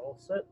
All set.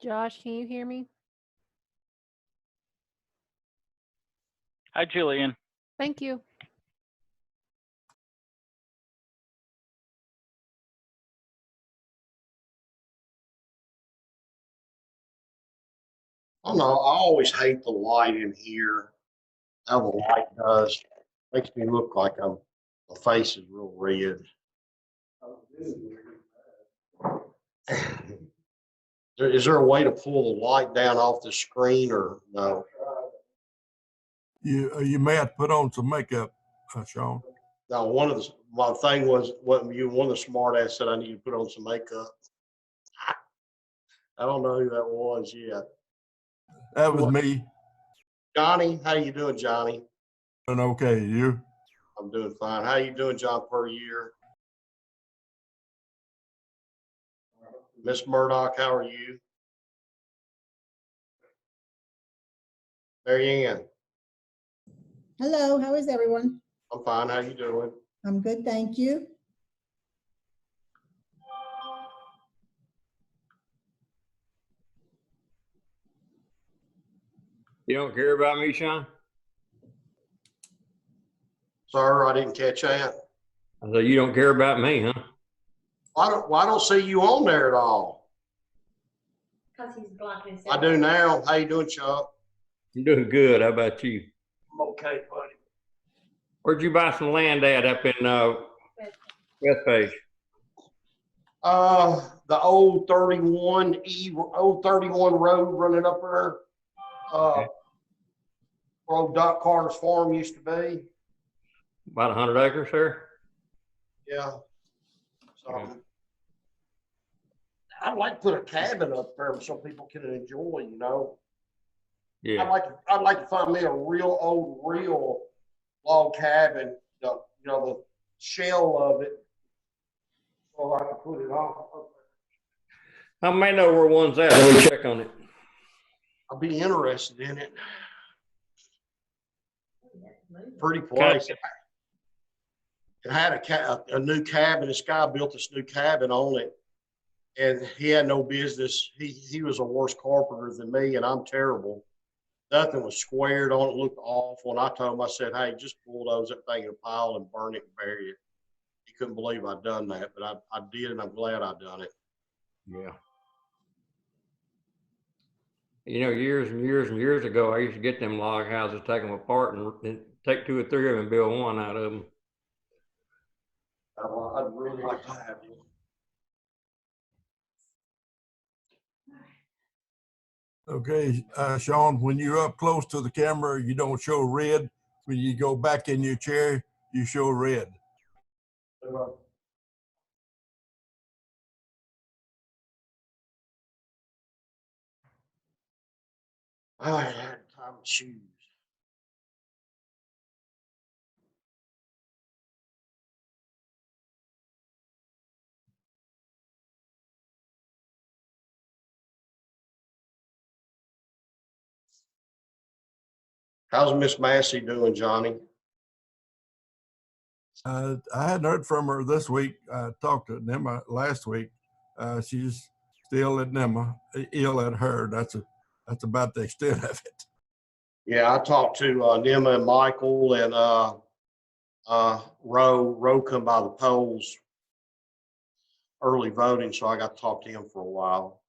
Josh, can you hear me? Hi, Julian. Thank you. I don't know. I always hate the light in here. How the light does. Makes me look like my face is real red. Is there a way to pull the light down off the screen or no? You may have to put on some makeup, Sean. No, my thing was one of the smart ass said I need to put on some makeup. I don't know who that was yet. That was me. Johnny, how you doing, Johnny? And okay, you? I'm doing fine. How you doing, John, per year? Miss Murdoch, how are you? Mary Ann, Hello, how is everyone? I'm fine. How you doing? I'm good, thank you. You don't care about me, Sean? Sir, I didn't catch that. I said, you don't care about me, huh? Why don't see you on there at all? Because he's blocking. I do now. How you doing, Chuck? I'm doing good. How about you? I'm okay, buddy. Where'd you buy some land at up in Westpage? The old 31 road running up there. Where old Doc Carter's farm used to be. About 100 acres, sir? Yeah. So I'd like to put a cabin up there so people can enjoy, you know. Yeah. I'd like to find me a real log cabin, the shell of it, so I can put it on. I may know where one's at. Let me check on it. I'd be interested in it. Pretty place. It had a new cabin. This guy built this new cabin on it, and he had no business. He was a worse carpenter than me, and I'm terrible. Nothing was squared on it, looked awful. And I told him, I said, hey, just bulldoze that thing in a pile and burn it and bury it. He couldn't believe I'd done that, but I did, and I'm glad I done it. Yeah. You know, years and years and years ago, I used to get them log houses, take them apart and take 2 or 3 of them and build one out of them. I'd really like to have you. Okay, Sean, when you're up close to the camera, you don't show red. When you go back in your chair, you show red. I had time to choose. How's Miss Massey doing, Johnny? I hadn't heard from her this week. I talked to Nema last week. She's still at Nema, ill at her. That's about the extent of it. Yeah, I talked to Nima and Michael and Roe. Roe come by the polls early voting, so I got to talk to him for a while.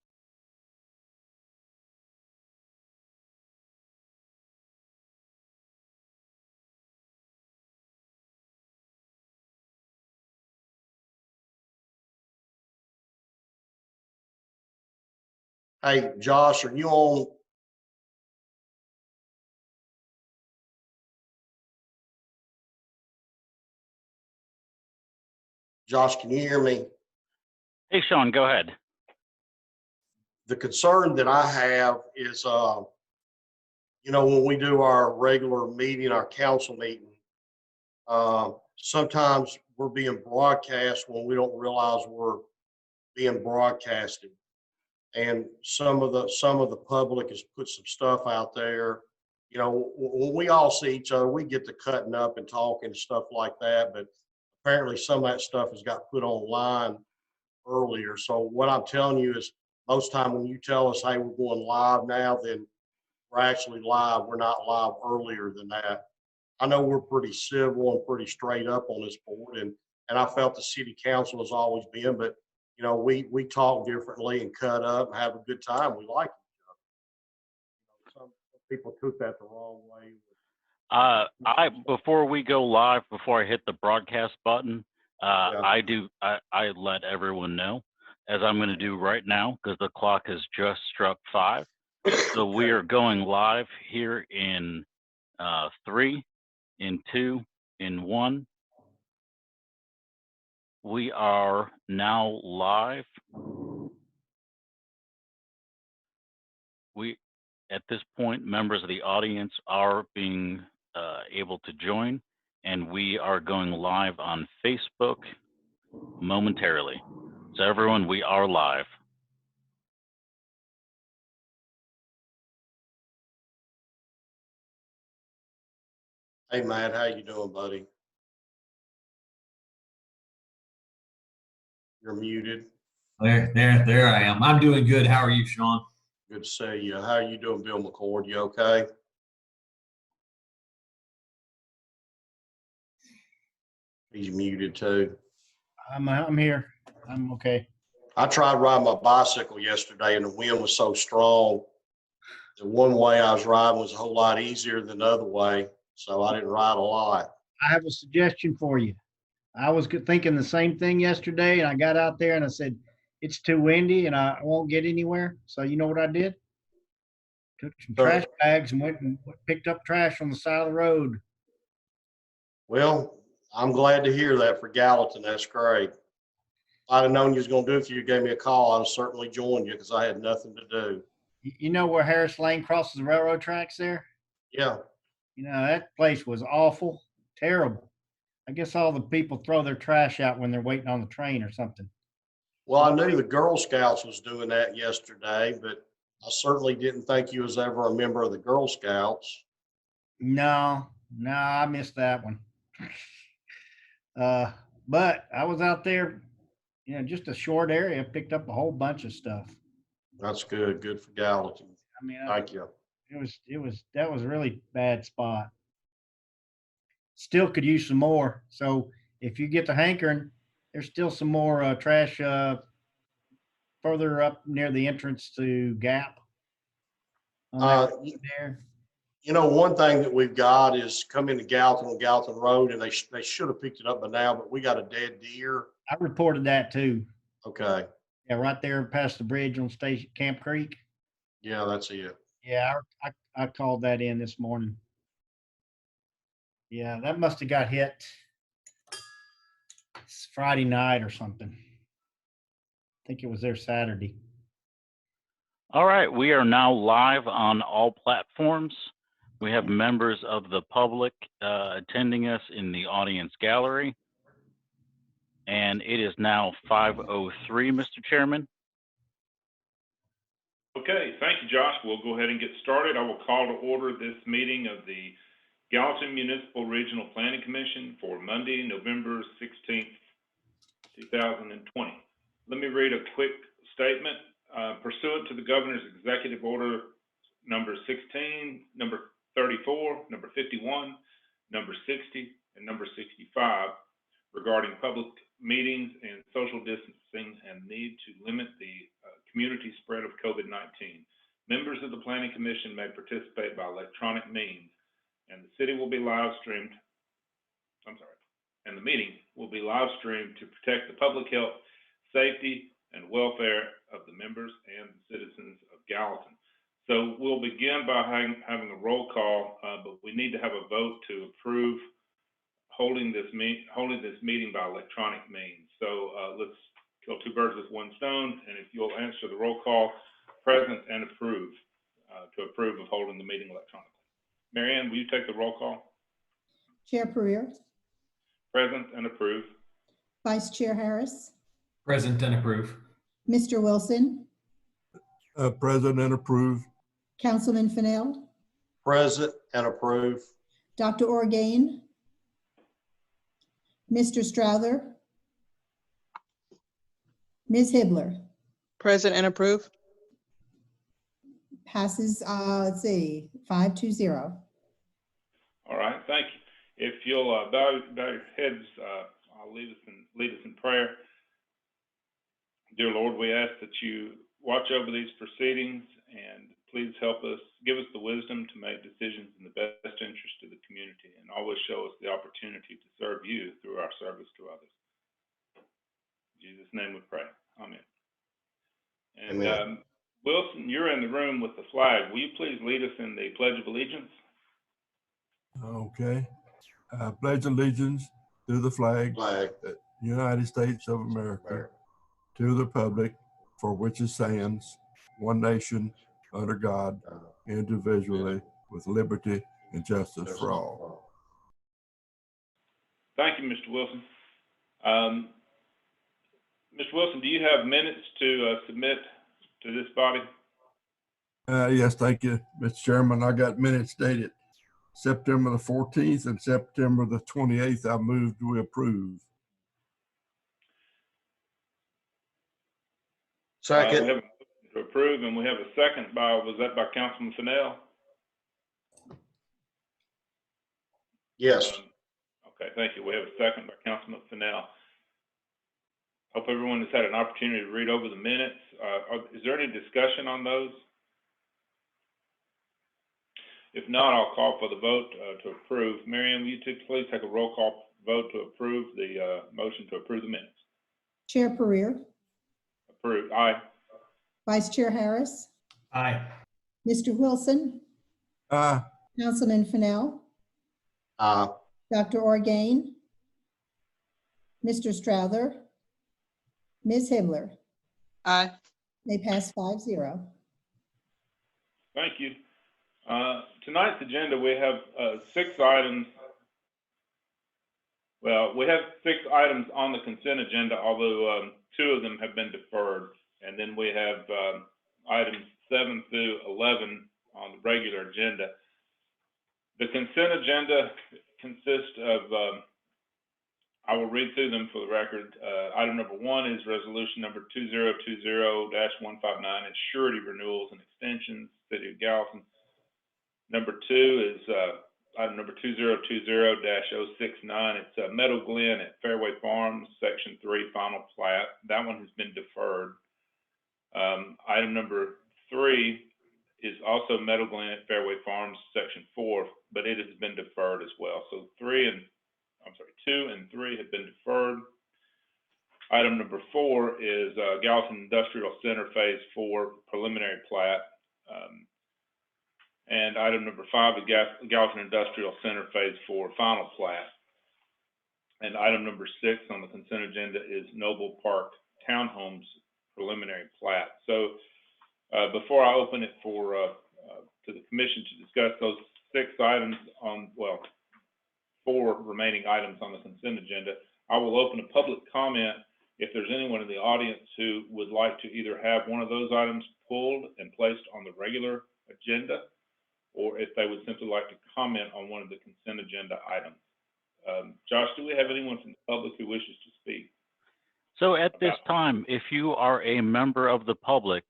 Hey, Josh, are you on? Josh, can you hear me? Hey, Sean, go ahead. The concern that I have is, when we do our regular meeting, our council meeting, sometimes we're being broadcast when we don't realize we're being broadcasted. And some of the public has put some stuff out there. You know, when we all see each other, we get to cutting up and talking and stuff like that. But apparently some of that stuff has got put online earlier. So what I'm telling you is most time when you tell us, hey, we're going live now, then we're actually live. We're not live earlier than that. I know we're pretty civil and pretty straight up on this board, and I felt the city council has always been, but you know, we talk differently and cut up and have a good time. We like each other. Some people took that the wrong way. Before we go live, before I hit the broadcast button, Yeah. I let everyone know, as I'm going to do right now, because the clock has just struck 5. So we are going live here in 3, in 2, in 1. We are now live. At this point, members of the audience are being able to join, and we are going live on Facebook momentarily. So everyone, we are live. Hey, Matt, how you doing, buddy? You're muted. There I am. I'm doing good. How are you, Sean? Good to see you. How are you doing, Bill McCord? You okay? He's muted too. I'm here. I'm okay. I tried riding my bicycle yesterday and the wind was so strong. The one way I was riding was a whole lot easier than the other way. So I didn't ride a lot. I have a suggestion for you. I was thinking the same thing yesterday, and I got out there and I said, it's too windy and I won't get anywhere. So you know what I did? Took some Sure. trash bags and went and picked up trash on the side of the road. Well, I'm glad to hear that for Gallatin. That's great. If I'd have known you was going to do it, if you gave me a call, I'd have certainly joined you because I had nothing to do. You know where Harris Lane crosses the railroad tracks there? Yeah. You know, that place was awful, terrible. I guess all the people throw their trash out when they're waiting on the train or something. Well, I knew the Girl Scouts was doing that yesterday, but I certainly didn't think you was ever a member of the Girl Scouts. No, I missed that one. But I was out there, you know, just a short area, picked up a whole bunch of stuff. That's good. Good for Gallatin. I mean, Thank you. that was a really bad spot. Still could use some more. So if you get the hankering, there's still some more trash further up near the entrance to Gap. There. You know, one thing that we've got is come into Gallatin on Gallatin Road, and they should have picked it up by now, but we got a dead deer. I reported that too. Okay. Yeah, right there past the bridge on Station Camp Creek. Yeah, that's it. Yeah, I called that in this morning. Yeah, that must have got hit Friday night or something. I think it was there Saturday. All right, we are now live on all platforms. We have members of the public attending us in the audience gallery. And it is now 5:03, Mr. Chairman. Okay, thank you, Josh. We'll go ahead and get started. I will call to order this meeting of the Gallatin Municipal Regional Planning Commission for Monday, November 16th, 2020. Let me read a quick statement. Pursuant to the Governor's Executive Order number 16, number 34, number 51, number 60, and number 65 regarding public meetings and social distancing and need to limit the community spread of COVID-19. Members of the Planning Commission may participate by electronic means, and the city will be live streamed. And the meeting will be live streamed to protect the public health, safety, and welfare of the members and the citizens of Gallatin. So we'll begin by having a roll call, but we need to have a vote to approve holding this meeting by electronic means. So let's kill two birds with one stone, and if you'll answer the roll call, present and approve, to approve of holding the meeting electronically. Marianne, will you take the roll call? Chair Pereira, Present and approve. Vice Chair Harris, Present and approve. Mr. Wilson, Present and approved. Councilman Fennell, Present and approve. Dr. Orgain, Mr. Strouser, Ms. Hibbler. Present and approve. Passes, let's see, 5-0. All right, thank you. If you'll bow your heads, I'll lead us in prayer. Dear Lord, we ask that you watch over these proceedings and please help us, give us the wisdom to make decisions in the best interest of the community, and always show us the opportunity to serve you through our service to others. In Jesus' name we pray. Amen. And Amen. Wilson, you're in the room with the flag. Will you please lead us in the Pledge of Allegiance? Okay. I pledge allegiance to the flag, Flag. United States of America, to the republic for which it stands, one nation, under God, individually, with liberty and justice for all. Thank you, Mr. Wilson. Mr. Wilson, do you have minutes to submit to this body? Yes, thank you, Mr. Chairman. I got minutes dated September the 14th and September the 28th. I moved we approve. We have Second. a motion to approve, and we have a second was that by Councilman Fennell? Yes. Okay, thank you. We have a second by Councilman Fennell. Hope everyone has had an opportunity to read over the minutes. Is there any discussion on those? If not, I'll call for the vote to approve. Miriam, will you please take a roll call vote to approve the motion to approve the minutes? Chair Pereira, Approved. Aye. Vice Chair Harris, Aye. Mr. Wilson, Councilman Fennell, Dr. Orgain, Mr. Strouser, Ms. Hibbler. Aye. They pass 5-0. Thank you. Tonight's agenda, we have 6 items. Well, we have 6 items on the consent agenda, although 2 of them have been deferred. And then we have items 7 through 11 on the regular agenda. The consent agenda consists of, I will read through them for the record. Item number 1 is resolution number 2020-159. It's surety renewals and extensions, City of Gallatin. Number 2 is item number 2020-069. It's Meadow Glen at Fairway Farms, Section 3, final plat. That one has been deferred. Item number 3 is also Meadow Glen at Fairway Farms, Section 4, but it has been deferred as well. So 2 and 3 have been deferred. Item number 4 is Gallatin Industrial Center Phase 4 preliminary plat. And item number 5 is Gallatin Industrial Center Phase 4 final plat. And item number 6 on the consent agenda is Noble Park Townhomes preliminary plat. So before I open it for to the commission to discuss those 6 items on, well, 4 remaining items on the consent agenda, I will open a public comment if there's anyone in the audience who would like to either have one of those items pulled and placed on the regular agenda, or if they would simply like to comment on one of the consent agenda items. Josh, do we have anyone from the public who wishes to speak? So at this time, if you are a member of the public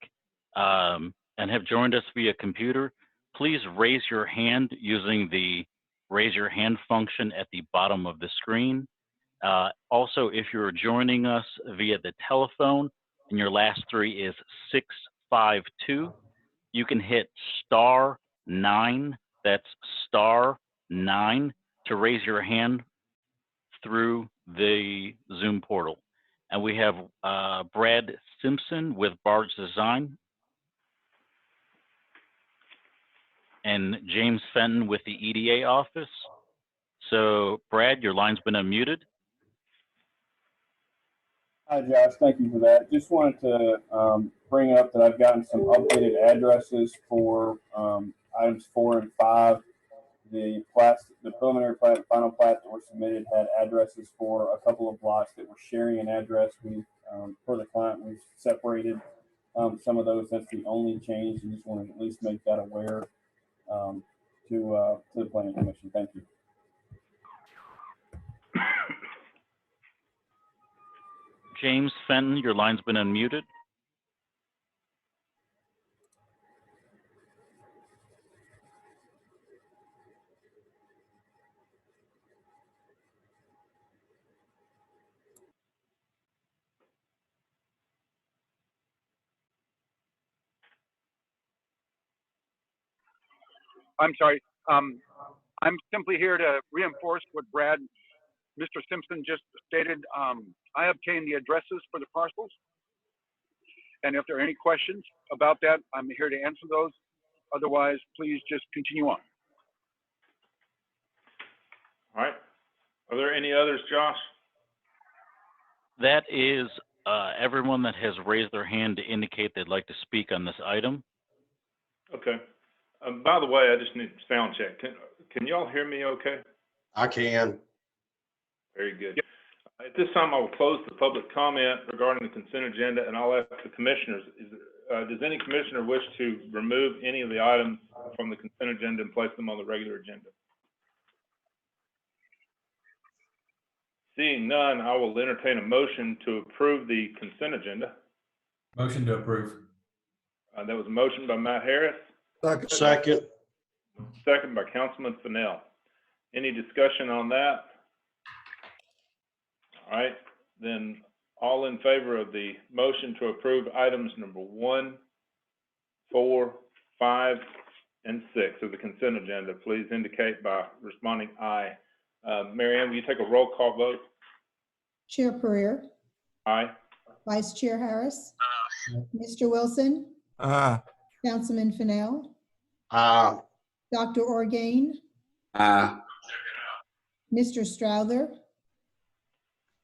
and have joined us via computer, please raise your hand using the raise your hand function at the bottom of the screen. Also, if you're joining us via the telephone and your last 3 is 652, you can hit *9, that's *9 to raise your hand through the Zoom portal. And we have Brad Simpson with Barge Design and James Fenton with the EDA office. So Brad, your line's been unmuted. Hi, Josh. Thank you for that. Just wanted to bring up that I've gotten some updated addresses for items 4 and 5. The plats, the preliminary plat and final plat that were submitted had addresses for a couple of blocks that were sharing an address. We, for the client, we've separated some of those. That's the only change. I just want to at least make that aware to the Planning Commission. Thank you. James Fenton, your line's been unmuted. I'm sorry. I'm simply here to reinforce what Mr. Simpson just stated. I obtained the addresses for the parcels. And if there are any questions about that, I'm here to answer those. Otherwise, please just continue on. All right. Are there any others, Josh? That is everyone that has raised their hand to indicate they'd like to speak on this item. Okay. By the way, I just need sound check. Can y'all hear me okay? I can. Very good. Yep. At this time, I will close the public comment regarding the consent agenda, and I'll ask the commissioners, does any commissioner wish to remove any of the items from the consent agenda and place them on the regular agenda? Seeing none, I will entertain a motion to approve the consent agenda. Motion to approve. That was a motion by Matt Harris. Second. Second by Councilman Fennell. Any discussion on that? All right, then all in favor of the motion to approve items number 1, 4, 5, and 6 of the consent agenda, please indicate by responding aye. Mary Ann, will you take a roll call vote? Chair Pereira, Aye. Vice Chair Harris, Mr. Wilson, Aye. Councilman Fennell, Aye. Dr. Orgain, Aye. Mr. Strouser,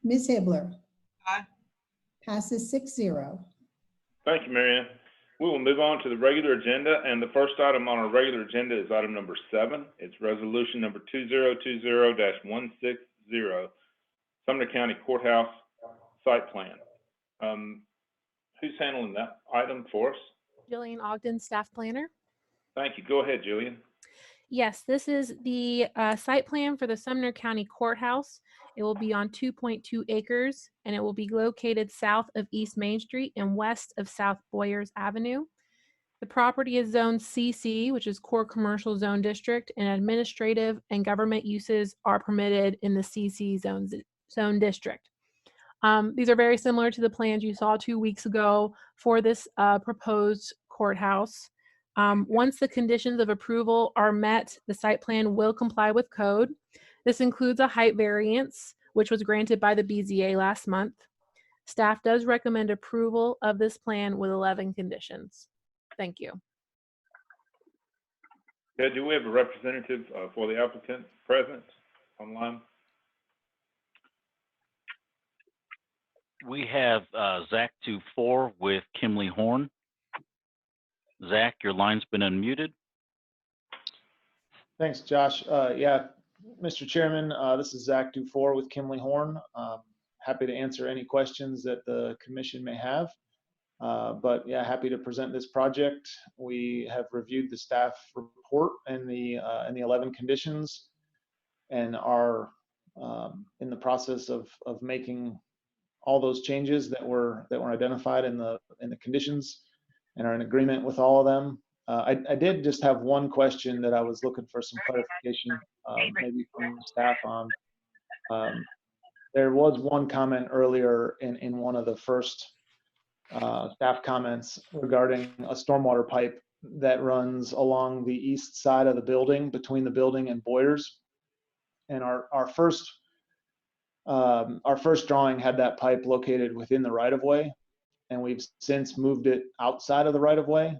Ms. Hibbler. Aye. Passes 6-0. Thank you, Mary Ann. We will move on to the regular agenda, and the first item on our regular agenda is item number 7. It's resolution number 2020-160, Sumner County Courthouse site plan. Who's handling that item for us? Jillian Ogden, staff planner. Thank you. Go ahead, Jillian. Yes, this is the site plan for the Sumner County Courthouse. It will be on 2.2 acres, and it will be located south of East Main Street and west of South Boyers Avenue. The property is zoned CC, which is Core Commercial Zone District, and administrative and government uses are permitted in the CC zone district. These are very similar to the plans you saw 2 weeks ago for this proposed courthouse. Once the conditions of approval are met, the site plan will comply with code. This includes a height variance, which was granted by the BZA last month. Staff does recommend approval of this plan with 11 conditions. Thank you. Yeah, do we have a representative for the applicant present online? We have Zach 24 with Kimley Horn. Zach, your line's been unmuted. Thanks, Josh. Yeah, Mr. Chairman, this is Zach Dufour with Kimley Horn. Happy to answer any questions that the commission may have. But yeah, happy to present this project. We have reviewed the staff report and the 11 conditions, and are in the process of making all those changes that were identified in the conditions, and are in agreement with all of them. I did just have one question that I was looking for some clarification, maybe from staff on. There was one comment earlier in one of the first staff comments regarding a stormwater pipe that runs along the east side of the building, between the building and Boyers. And our first drawing had that pipe located within the right of way, and we've since moved it outside of the right of way.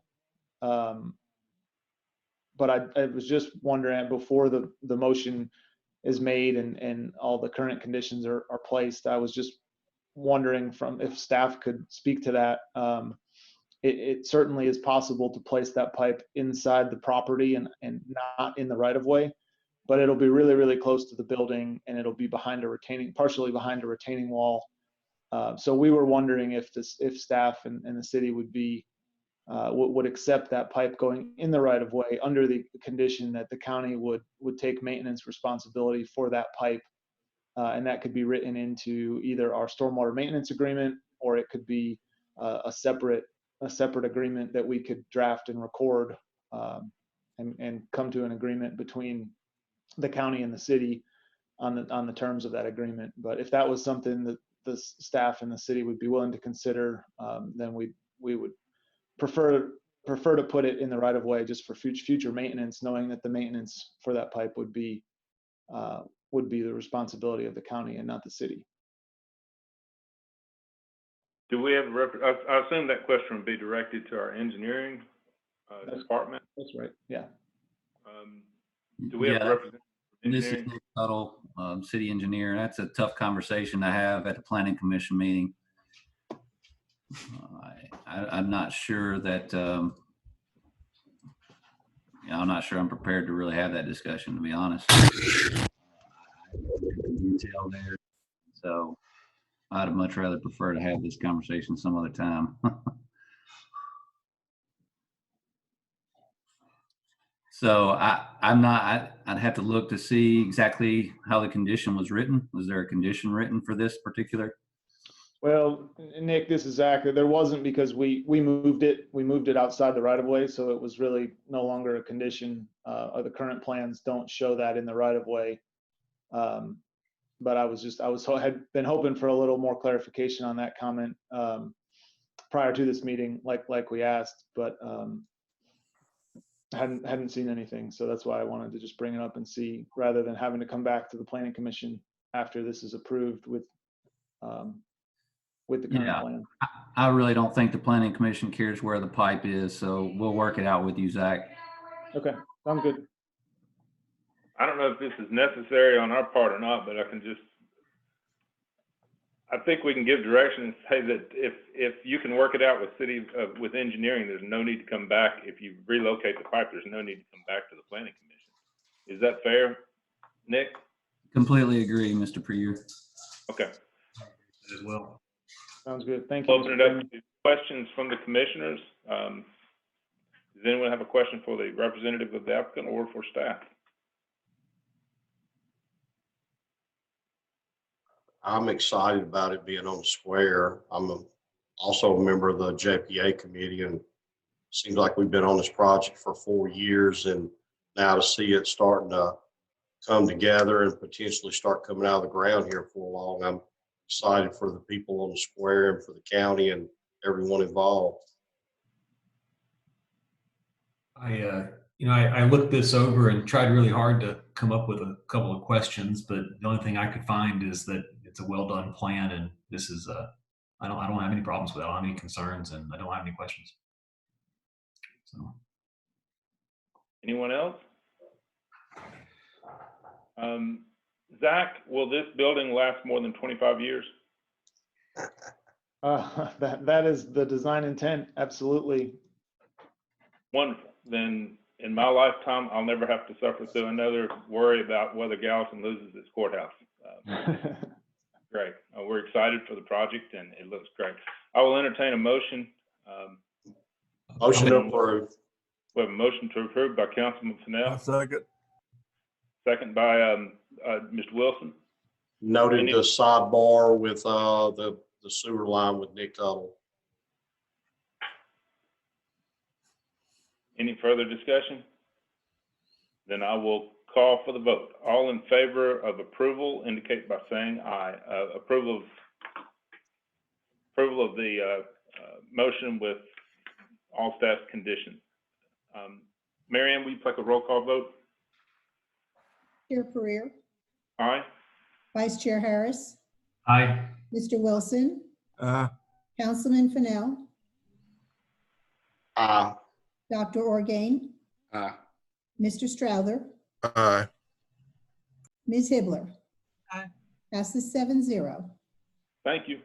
But I was just wondering, before the motion is made and all the current conditions are placed, I was just wondering if staff could speak to that. It certainly is possible to place that pipe inside the property and not in the right of way, but it'll be really, really close to the building, and it'll be partially behind a retaining wall. So we were wondering if staff and the city would accept that pipe going in the right of way under the condition that the county would take maintenance responsibility for that pipe. And that could be written into either our stormwater maintenance agreement, or it could be a separate agreement that we could draft and record, and come to an agreement between the county and the city on the terms of that agreement. But if that was something that the staff and the city would be willing to consider, then we would prefer prefer to put it in the right of way just for future maintenance, knowing that the maintenance for that pipe would be the responsibility of the county and not the city. Do we have I assume that question would be directed to our engineering department? That's right, yeah. Do we have a representative from This is engineering? Nick Tuttle, city engineer. That's a tough conversation to have at the planning commission meeting. I'm not sure that, I'm not sure I'm prepared to really have that discussion, to be honest. Detail there. So I'd much rather prefer to have this conversation some other time. So I'd have to look to see exactly how the condition was written. Was there a condition written for this particular? Well, Nick, this is Zach. There wasn't, because we moved it. We moved it outside the right of way, so it was really no longer a condition. The current plans don't show that in the right of way. But I had been hoping for a little more clarification on that comment prior to this meeting, like we asked, but hadn't seen anything. So that's why I wanted to just bring it up and see, rather than having to come back to the planning commission after this is approved with the current plan. I really don't think the planning commission cares where the pipe is, so we'll work it out with you, Zach. Okay, sounds good. I don't know if this is necessary on our part or not, but I think we can give direction and say that if you can work it out with engineering, there's no need to come back. If you relocate the pipe, there's no need to come back to the planning commission. Is that fair, Nick? Completely agree, Mr. Prieur. Okay. As well. Sounds good. Thank you. Open it up to questions from the commissioners. Does anyone have a question for the representative of the applicant or for staff? I'm excited about it being on the square. I'm also a member of the JPA committee, and it seems like we've been on this project for 4 years, and now to see it starting to come together and potentially start coming out of the ground here for long, I'm excited for the people on the square and for the county and everyone involved. I looked this over and tried really hard to come up with a couple of questions, but the only thing I could find is that it's a well done plan, and this is I don't have any problems with it. I don't have any concerns, and I don't have any questions. So, anyone else? Zach, will this building last more than 25 years? That is the design intent. Absolutely. Wonderful. Then in my lifetime, I'll never have to suffer through another worry about whether Gallatin loses its courthouse. Great. We're excited for the project, and it looks great. I will entertain a motion. Motion to approve. We have a motion to approve by Councilman Fennell. Second. Second by Mr. Wilson. Noted the sidebar with the sewer line with Nick Tuttle. Any further discussion? Then I will call for the vote. All in favor of approval indicate by saying aye. Approval of the motion with all staff conditions. Mary Ann, will you take a roll call vote? Chair Pereira, Aye. Vice Chair Harris, aye. Mr. Wilson, Aye. Councilman Fennell, Aye. Dr. Orgain, Aye. Mr. Strouser, Aye. Ms. Hibbler. Aye. Passes 7-0. Thank you.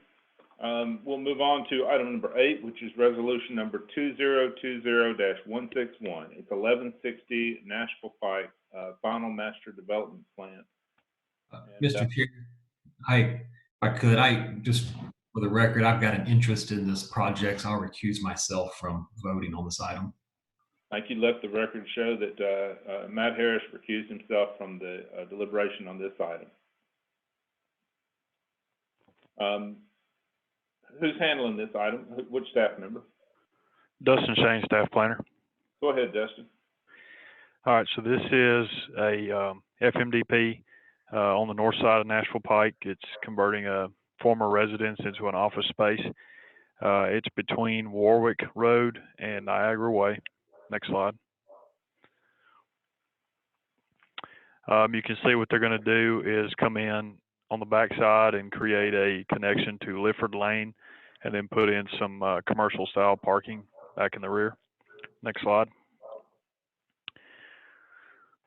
We'll move on to item number 8, which is resolution number 2020-161. It's 1160 Nashville Pike, final master development plan. Mr. Chair, if I could, just for the record, I've got an interest in this project, so I'll recuse myself from voting on this item. Thank you. Let the record show that Matt Harris recused himself from the deliberation on this item. Who's handling this item? Which staff member? Dustin Shane, staff planner. Go ahead, Dustin. All right, so this is a FMDP on the north side of Nashville Pike. It's converting a former residence into an office space. It's between Warwick Road and Niagara Way. Next slide. You can see what they're going to do is come in on the backside and create a connection to Lifford Lane, and then put in some commercial style parking back in the rear. Next slide.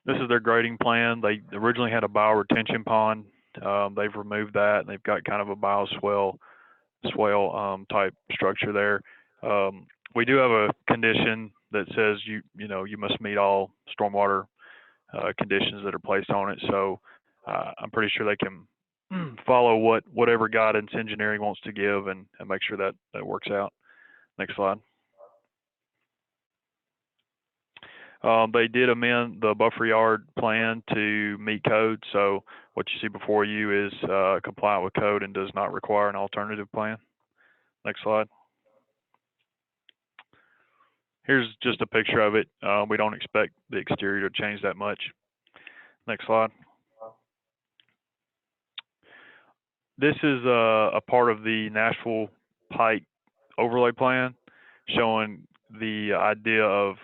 This is their grading plan. They originally had a bioretention pond. They've removed that, and they've got kind of a bioswale type structure there. We do have a condition that says you must meet all stormwater conditions that are placed on it. So I'm pretty sure they can follow whatever guidance engineering wants to give and make sure that works out. Next slide. They did amend the buffer yard plan to meet code. So what you see before you is compliant with code and does not require an alternative plan. Next slide. Here's just a picture of it. We don't expect the exterior to change that much. Next slide. This is a part of the Nashville Pike overlay plan, showing the idea of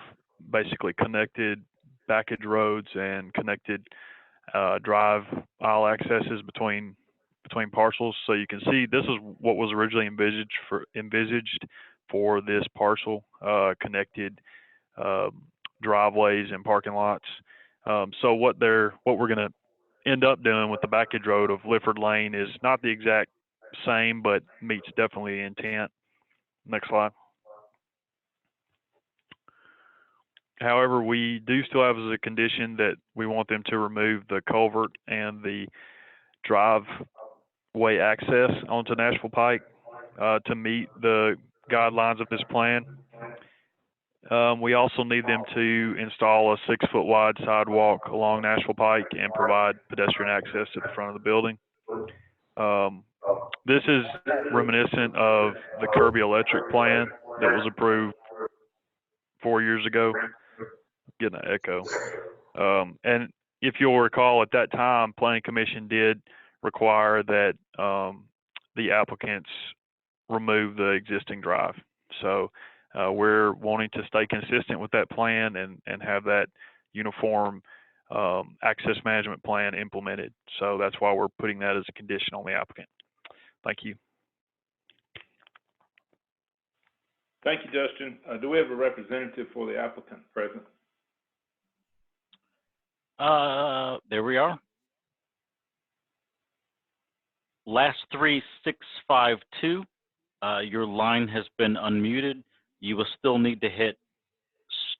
basically connected backage roads and connected drive aisle accesses between parcels. So you can see this is what was originally envisaged for this parcel, connected driveways and parking lots. So what we're going to end up doing with the backage road of Lifford Lane is not the exact same, but meets definitely the intent. Next slide. However, we do still have as a condition that we want them to remove the culvert and the driveway access onto Nashville Pike to meet the guidelines of this plan. We also need them to install a 6-foot wide sidewalk along Nashville Pike and provide pedestrian access to the front of the building. This is reminiscent of the Kirby Electric plan that was approved 4 years ago. Getting an echo. And if you'll recall, at that time, Planning Commission did require that the applicants remove the existing drive. So we're wanting to stay consistent with that plan and have that uniform access management plan implemented. So that's why we're putting that as a condition on the applicant. Thank you. Thank you, Dustin. Do we have a representative for the applicant present? There we are. Last 3652. Your line has been unmuted. You will still need to hit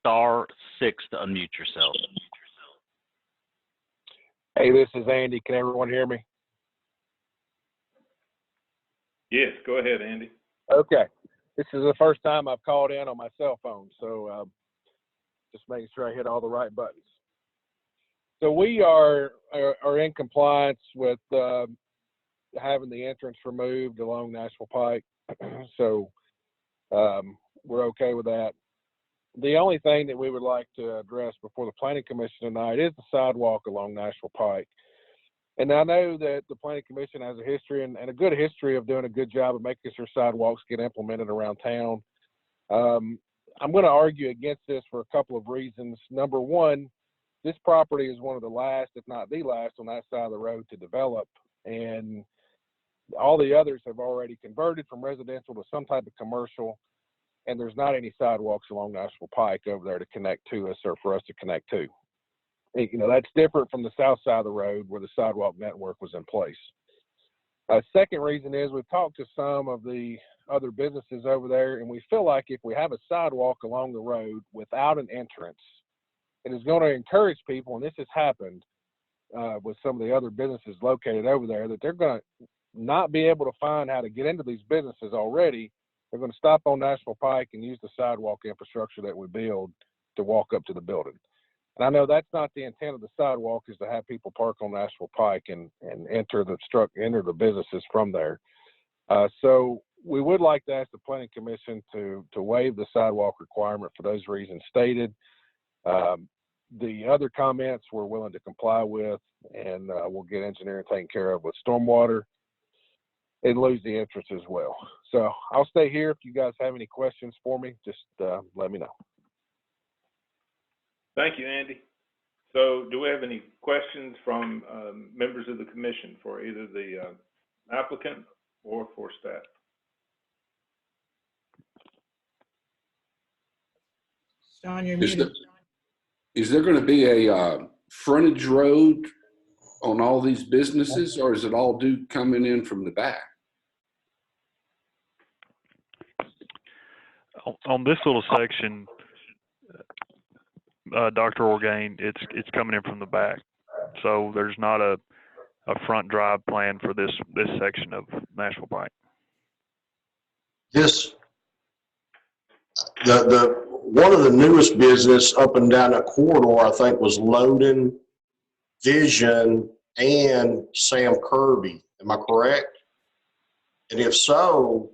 *6 to unmute yourself. Hey, this is Andy. Can everyone hear me? Yes, go ahead, Andy. Okay. This is the first time I've called in on my cell phone, so just making sure I hit all the right buttons. So we are in compliance with having the entrance removed along Nashville Pike. So we're okay with that. The only thing that we would like to address before the Planning Commission tonight is the sidewalk along Nashville Pike. And I know that the Planning Commission has a history and a good history of doing a good job of making sure sidewalks get implemented around town. I'm going to argue against this for a couple of reasons. Number one, this property is one of the last, if not the last, on that side of the road to develop. And all the others have already converted from residential to some type of commercial. And there's not any sidewalks along Nashville Pike over there to connect to us or for us to connect to. You know, that's different from the south side of the road where the sidewalk network was in place. Second reason is we've talked to some of the other businesses over there, and we feel like if we have a sidewalk along the road without an entrance, it is going to encourage people, and this has happened with some of the other businesses located over there, that they're going to not be able to find how to get into these businesses already. They're going to stop on Nashville Pike and use the sidewalk infrastructure that we build to walk up to the building. And I know that's not the intent of the sidewalk, is to have people park on Nashville Pike and enter the businesses from there. So we would like to ask the Planning Commission to waive the sidewalk requirement for those reasons stated. The other comments we're willing to comply with, and we'll get engineering taken care of with stormwater. and lose the entrance as well. So I'll stay here. If you guys have any questions for me, just let me know. Thank you, Andy. So do we have any questions from members of the commission for either the applicant or for staff? Sean, you're Is muted. there going to be a frontage road on all these businesses, or is it all due coming in from the back? On this little section, Dr. Orgain, it's coming in from the back. So there's not a front drive plan for this section of Nashville Pike. This, the one of the newest business up and down that corridor, I think, was Loden, Vision, and Sam Kirby. Am I correct? And if so,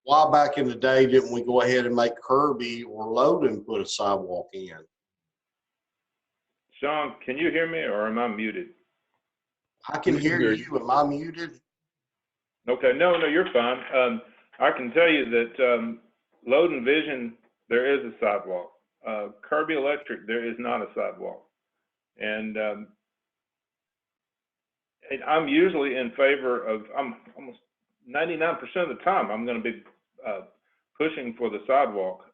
why back in the day didn't we go ahead and make Kirby or Loden put a sidewalk in? Sean, can you hear me or am I muted? I can hear you. Am I muted? Okay, no, you're fine. I can tell you that Loden Vision, there is a sidewalk. Kirby Electric, there is not a sidewalk. And I'm usually in favor of, I'm almost 99% of the time, I'm going to be pushing for the sidewalk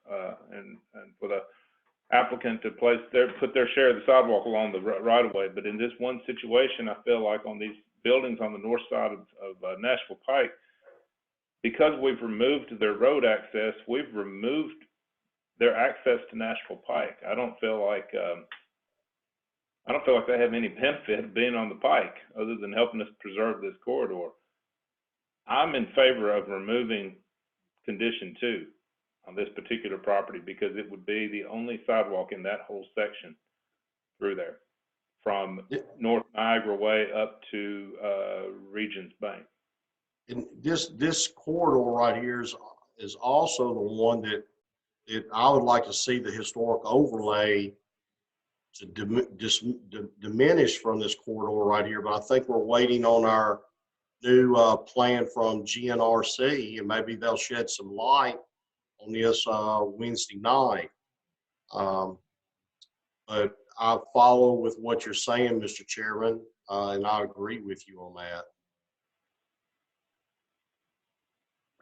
and for the applicant to put their share of the sidewalk along the right of way. But in this one situation, I feel like on these buildings on the north side of Nashville Pike, because we've removed their road access, we've removed their access to Nashville Pike. I don't feel like they have any benefit of being on the pike other than helping us preserve this corridor. I'm in favor of removing condition 2 on this particular property because it would be the only sidewalk in that whole section through there from North Niagara Way up to Regions Bank. And this corridor right here is also the one that I would like to see the historic overlay to diminish from this corridor right here. But I think we're waiting on our new plan from GNRC, and maybe they'll shed some light on this Wednesday night. But I follow with what you're saying, Mr. Chairman, and I agree with you on that.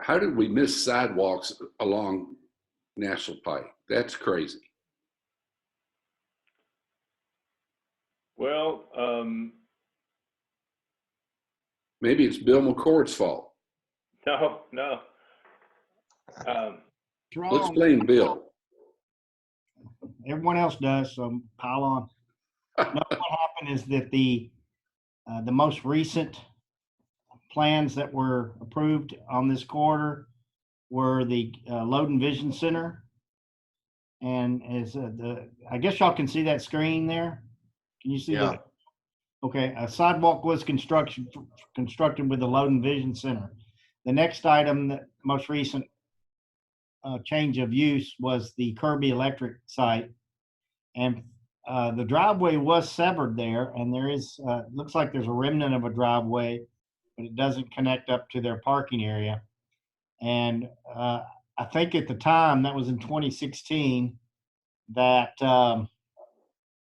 How did we miss sidewalks along Nashville Pike? That's crazy. Well, maybe it's Bill McCord's fault. No. Let's blame Bill. Everyone else does, so pile on. No, what happened is that the most recent plans that were approved on this corridor were the Loden Vision Center, and as I guess y'all can see that screen there. Can you see that? Okay, a sidewalk was constructed with the Loden Vision Center. The next item, the most recent change of use, was the Kirby Electric site, and the driveway was severed there, and there is looks like there's a remnant of a driveway, but it doesn't connect up to their parking area. And I think at the time, that was in 2016, that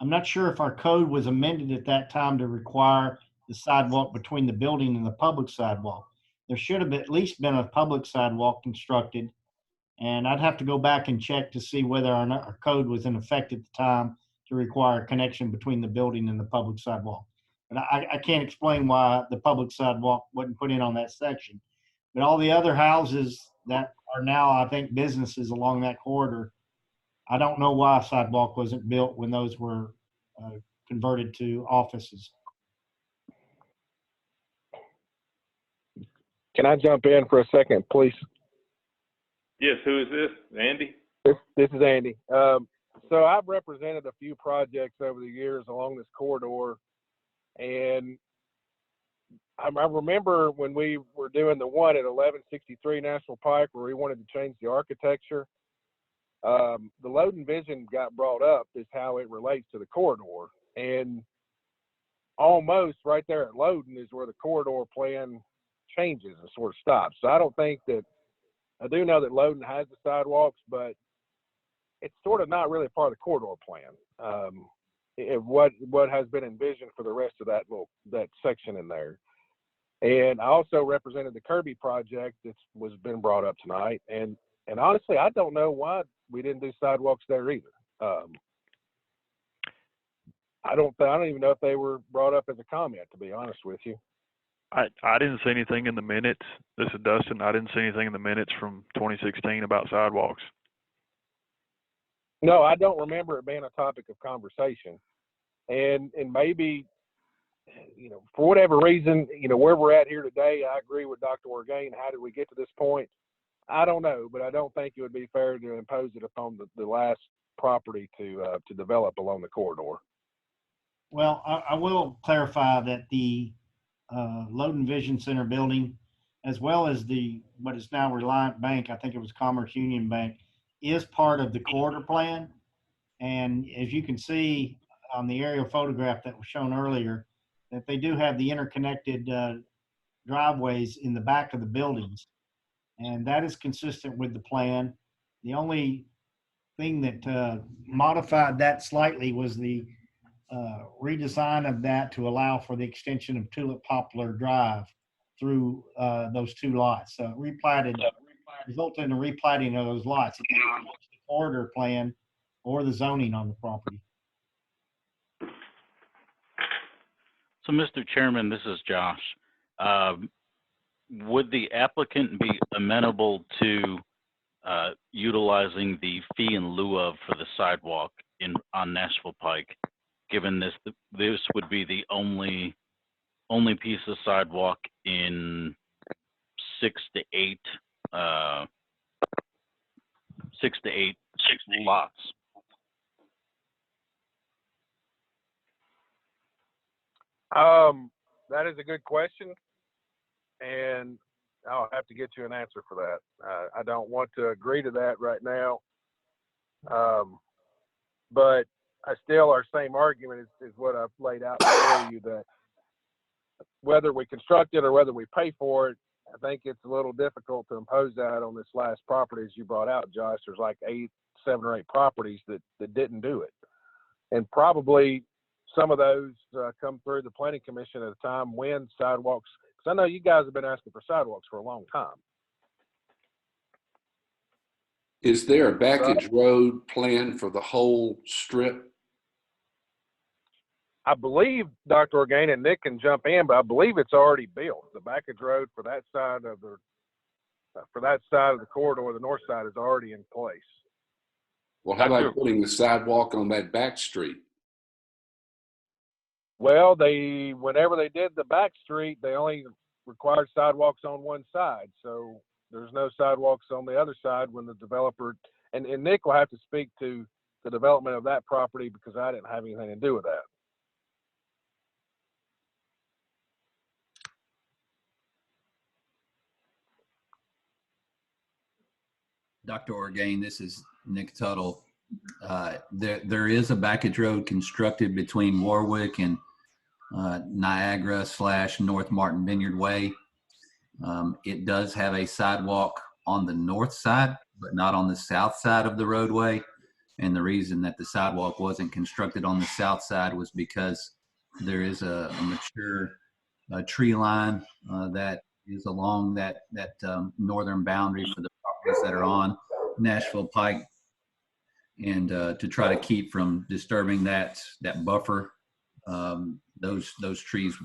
I'm not sure if our code was amended at that time to require the sidewalk between the building and the public sidewalk. There should have at least been a public sidewalk constructed, and I'd have to go back and check to see whether or not our code was in effect at the time to require a connection between the building and the public sidewalk. But I can't explain why the public sidewalk wasn't put in on that section. But all the other houses that are now, I think, businesses along that corridor, I don't know why a sidewalk wasn't built when those were converted to offices. Can I jump in for a second, please? Yes, who is this? Andy? This is Andy. So I've represented a few projects over the years along this corridor, and I remember when we were doing the one at 1163 Nashville Pike where we wanted to change the architecture. The Loden Vision got brought up is how it relates to the corridor, and almost right there at Loden is where the corridor plan changes and sort of stops. So I don't think that, I do know that Loden has the sidewalks, but it's sort of not really part of the corridor plan. What has been envisioned for the rest of that section in there. And I also represented the Kirby project that was been brought up tonight. And honestly, I don't know why we didn't do sidewalks there either. I don't even know if they were brought up as a comment, to be honest with you. I didn't see anything in the minutes. This is Dustin. I didn't see anything in the minutes from 2016 about sidewalks. No, I don't remember it being a topic of conversation. And maybe, for whatever reason, where we're at here today, I agree with Dr. Orgain. How did we get to this point? I don't know, but I don't think it would be fair to impose it upon the last property to develop along the corridor. Well, I will clarify that the Loden Vision Center building, as well as what is now Reliant Bank, I think it was Commerce Union Bank, is part of the corridor plan. And as you can see on the aerial photograph that was shown earlier, that they do have the interconnected driveways in the back of the buildings. And that is consistent with the plan. The only thing that modified that slightly was the redesign of that to allow for the extension of Tulip Poplar Drive through those two lots. So resulted in a replatting of those lots. It didn't change the corridor plan or the zoning on the property. So, Mr. Chairman, this is Josh. Would the applicant be amenable to utilizing the fee in lieu of for the sidewalk on Nashville Pike, given this would be the only piece of sidewalk in 6 to 8 lots? That is a good question, and I'll have to get you an answer for that. I don't want to agree to that right now, but our same argument is what I've laid out before you, that whether we construct it or whether we pay for it, I think it's a little difficult to impose that on this last property, as you brought out, Josh. There's like 7 or 8 properties that didn't do it, and probably some of those come through the planning commission at a time when sidewalks, because I know you guys have been asking for sidewalks for a long time. Is there a backage road plan for the whole strip? I believe Dr. Orgain and Nick can jump in, but I believe it's already built. The backage road for that side of the corridor, the north side, is already in place. Well, how about putting the sidewalk on that back street? Well, whenever they did the back street, they only required sidewalks on one side. So there's no sidewalks on the other side when the developer, and Nick will have to speak to the development of that property, because I didn't have anything to do with that. Dr. Orgain, this is Nick Tuttle. There is a backage road constructed between Warwick and Niagara / North Martin Vineyard Way. It does have a sidewalk on the north side, but not on the south side of the roadway. And the reason that the sidewalk wasn't constructed on the south side was because there is a mature tree line that is along that northern boundary for the properties that are on Nashville Pike. And to try to keep from disturbing that buffer, those trees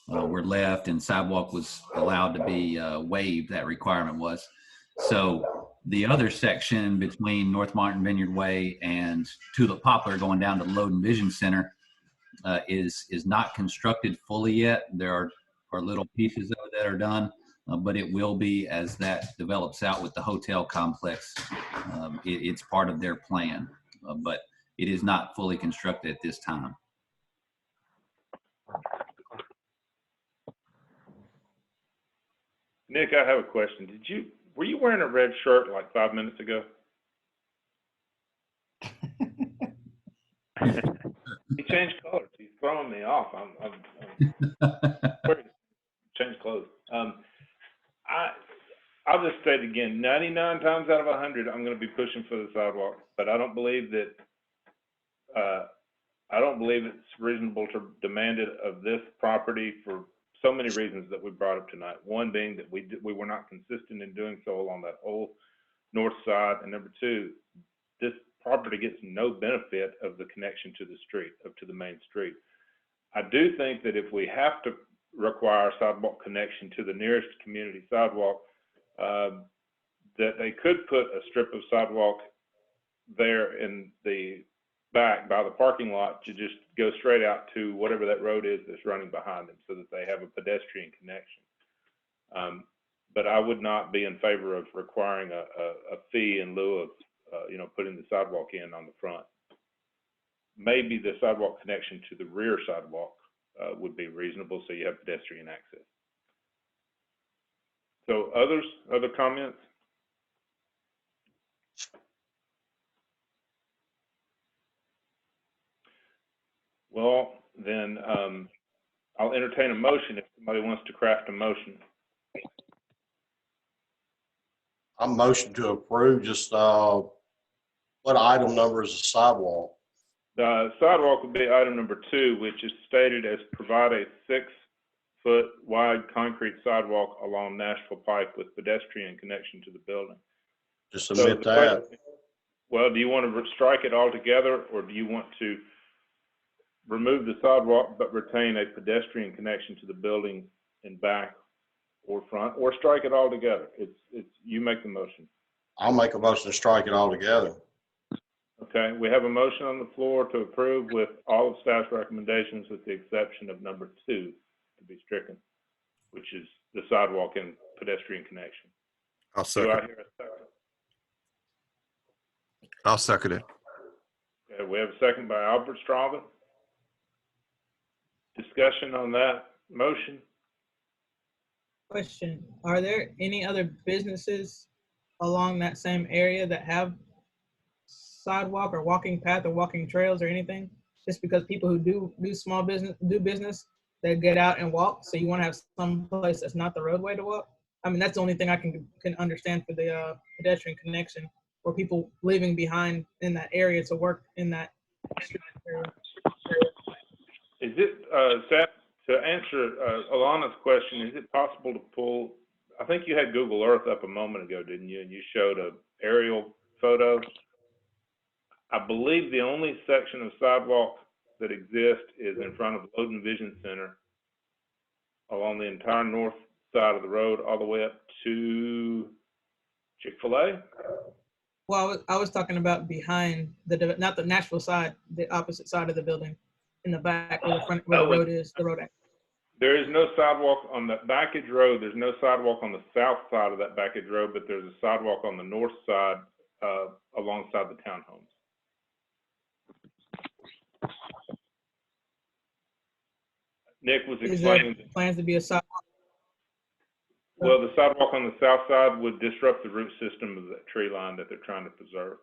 were left, and sidewalk was allowed to be waived. That requirement was. So the other section between North Martin Vineyard Way and Tulip Poplar going down to Loden Vision Center is not constructed fully yet. There are little pieces of it that are done, but it will be as that develops out with the hotel complex. It's part of their plan, but it is not fully constructed at this time. Nick, I have a question. Were you wearing a red shirt like 5 minutes ago? He changed colors. He's throwing me off. I'm ready to change clothes. I'll just state again, 99 times out of 100, I'm going to be pushing for the sidewalk, but I don't believe that, I don't believe it's reasonable to demand it of this property for so many reasons that we brought up tonight. One being that we were not consistent in doing so along that whole north side, and number two, this property gets no benefit of the connection to the street, up to the main street. I do think that if we have to require sidewalk connection to the nearest community sidewalk, that they could put a strip of sidewalk there in the back by the parking lot to just go straight out to whatever that road is that's running behind them, so that they have a pedestrian connection. But I would not be in favor of requiring a fee in lieu of putting the sidewalk in on the front. Maybe the sidewalk connection to the rear sidewalk would be reasonable, so you have pedestrian access. So other comments? Well, then I'll entertain a motion if somebody wants to craft a motion. I'm motion to approve. Just what item number is the sidewalk? The sidewalk would be item number 2, which is stated as provide a 6-foot wide concrete sidewalk along Nashville Pike with pedestrian connection to the building. Just submit that. Well, do you want to strike it altogether, or do you want to remove the sidewalk but retain a pedestrian connection to the building in back or front, or strike it all together? It's you make the motion. I'll make a motion to strike it all together. Okay, we have a motion on the floor to approve with all of staff's recommendations with the exception of number 2 to be stricken, which is the sidewalk and pedestrian connection. I'll second. Do I hear a second? I'll second it. Okay, we have a second by Albert Strauben. Discussion on that motion? Question, are there any other businesses along that same area that have sidewalk or walking path or walking trails or anything? Just because people who do small business, they get out and walk, so you want to have some place that's not the roadway to walk? I mean, that's the only thing I can understand for the pedestrian connection, or people leaving behind in that area to work in that area. Is it, Seth, to answer Alana's question, is it possible to pull, I think you had Google Earth up a moment ago, didn't you? And you showed an aerial photo. I believe the only section of sidewalk that exists is in front of Loden Vision Center along the entire north side of the road, all the way up to Chick-fil-A. Well, I was talking about behind not the Nashville side, the opposite side of the building, in the back where the front where the road is, the road. There is no sidewalk on that backage road. There's no sidewalk on the south side of that backage road, but there's a sidewalk on the north side alongside the townhomes. Nick was explaining. Is there plans to be a sidewalk? Well, the sidewalk on the south side would disrupt the root system of that tree line that they're trying to preserve.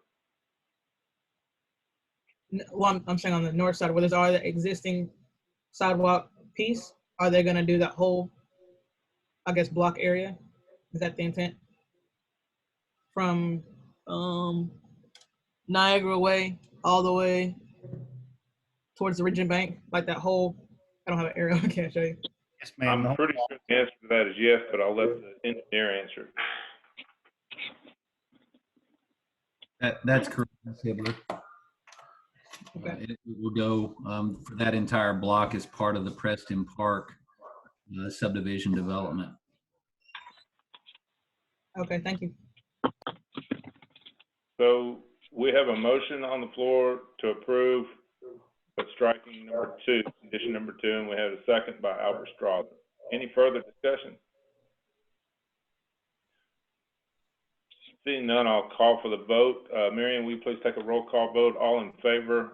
Well, I'm saying on the north side, where there's already the existing sidewalk piece, are they going to do that whole, I guess, block area? Is that the intent? From Niagara way all the way towards the Ridgeland Bank, like that whole, I don't have an arrow, I can't show you. Yes, ma'am. I'm pretty sure the answer to that is yes, but I'll let the engineer answer. That's correct, Ms. Hibbler. It will go for that entire block as part of the Preston Park subdivision development. Okay, thank you. So we have a motion on the floor to approve, but striking number 2, condition number 2, and we have a second by Albert Strauben. Any further discussion? Seeing none, I'll call for the vote. Marion, will you please take a roll call vote? All in favor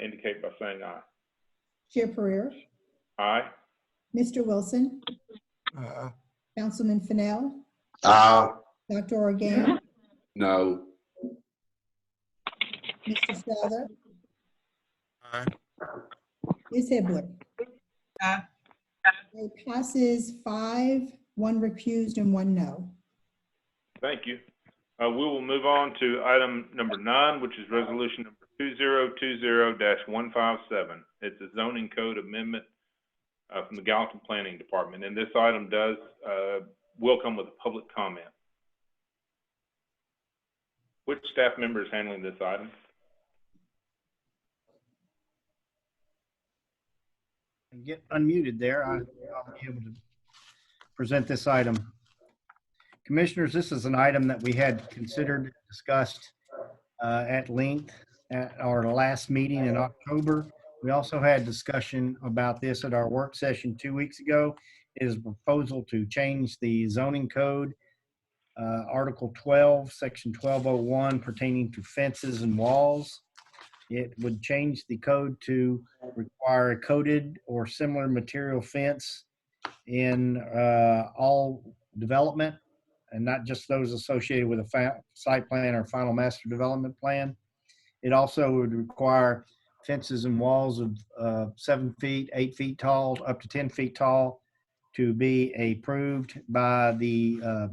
indicate by saying aye. Chair Pereira, Aye. Mr. Wilson, Councilman Fennell, Dr. Orgain, No. Mr. Souther, Aye. Ms. Hibbler. Aye. It passes 5 one recused, and one no. Thank you. We will move on to item number 9, which is resolution number 2020-157. It's a zoning code amendment from the Gallatin Planning Department, and this item will come with a public comment. Which staff member is handling this item? Get unmuted there. I'll be able to present this item. Commissioners, this is an item that we had considered, discussed at length at our last meeting in October. We also had discussion about this at our work session 2 weeks ago. It is a proposal to change the zoning code, Article 12, Section 1201, pertaining to fences and walls. It would change the code to require a coated or similar material fence in all development, and not just those associated with a site plan or final master development plan. It also would require fences and walls of 7 feet, 8 feet tall, up to 10 feet tall, to be approved by the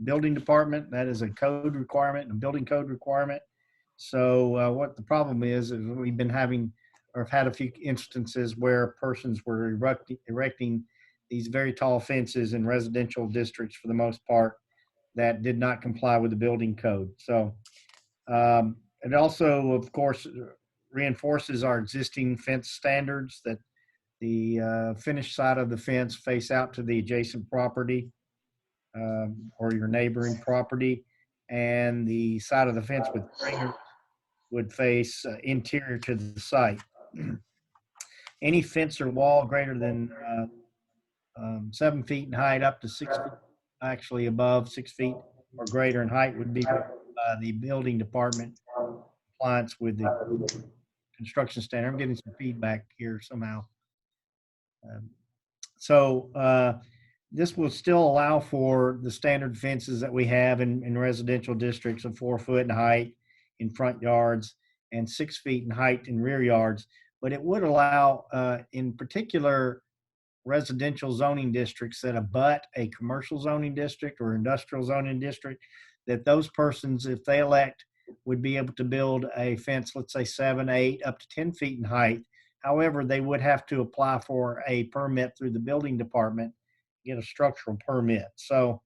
building department. That is a code requirement, a building code requirement. So what the problem is we've been having, or have had a few instances where persons were erecting these very tall fences in residential districts, for the most part, that did not comply with the building code. So it also, of course, reinforces our existing fence standards, that the finished side of the fence face out to the adjacent property or your neighboring property, and the side of the fence with stringers would face interior to the site. Any fence or wall greater than 7 feet in height, up to 6 feet, actually above 6 feet or greater in height, would be the building department compliance with the construction standard. I'm getting some feedback here somehow. This will still allow for the standard fences that we have in residential districts of 4 foot in height in front yards and 6 feet in height in rear yards. But it would allow, in particular, residential zoning districts that abut a commercial zoning district or industrial zoning district, that those persons, if they elect, would be able to build a fence, let's say 7, 8, up to 10 feet in height. However, they would have to apply for a permit through the building department, get a structural permit. So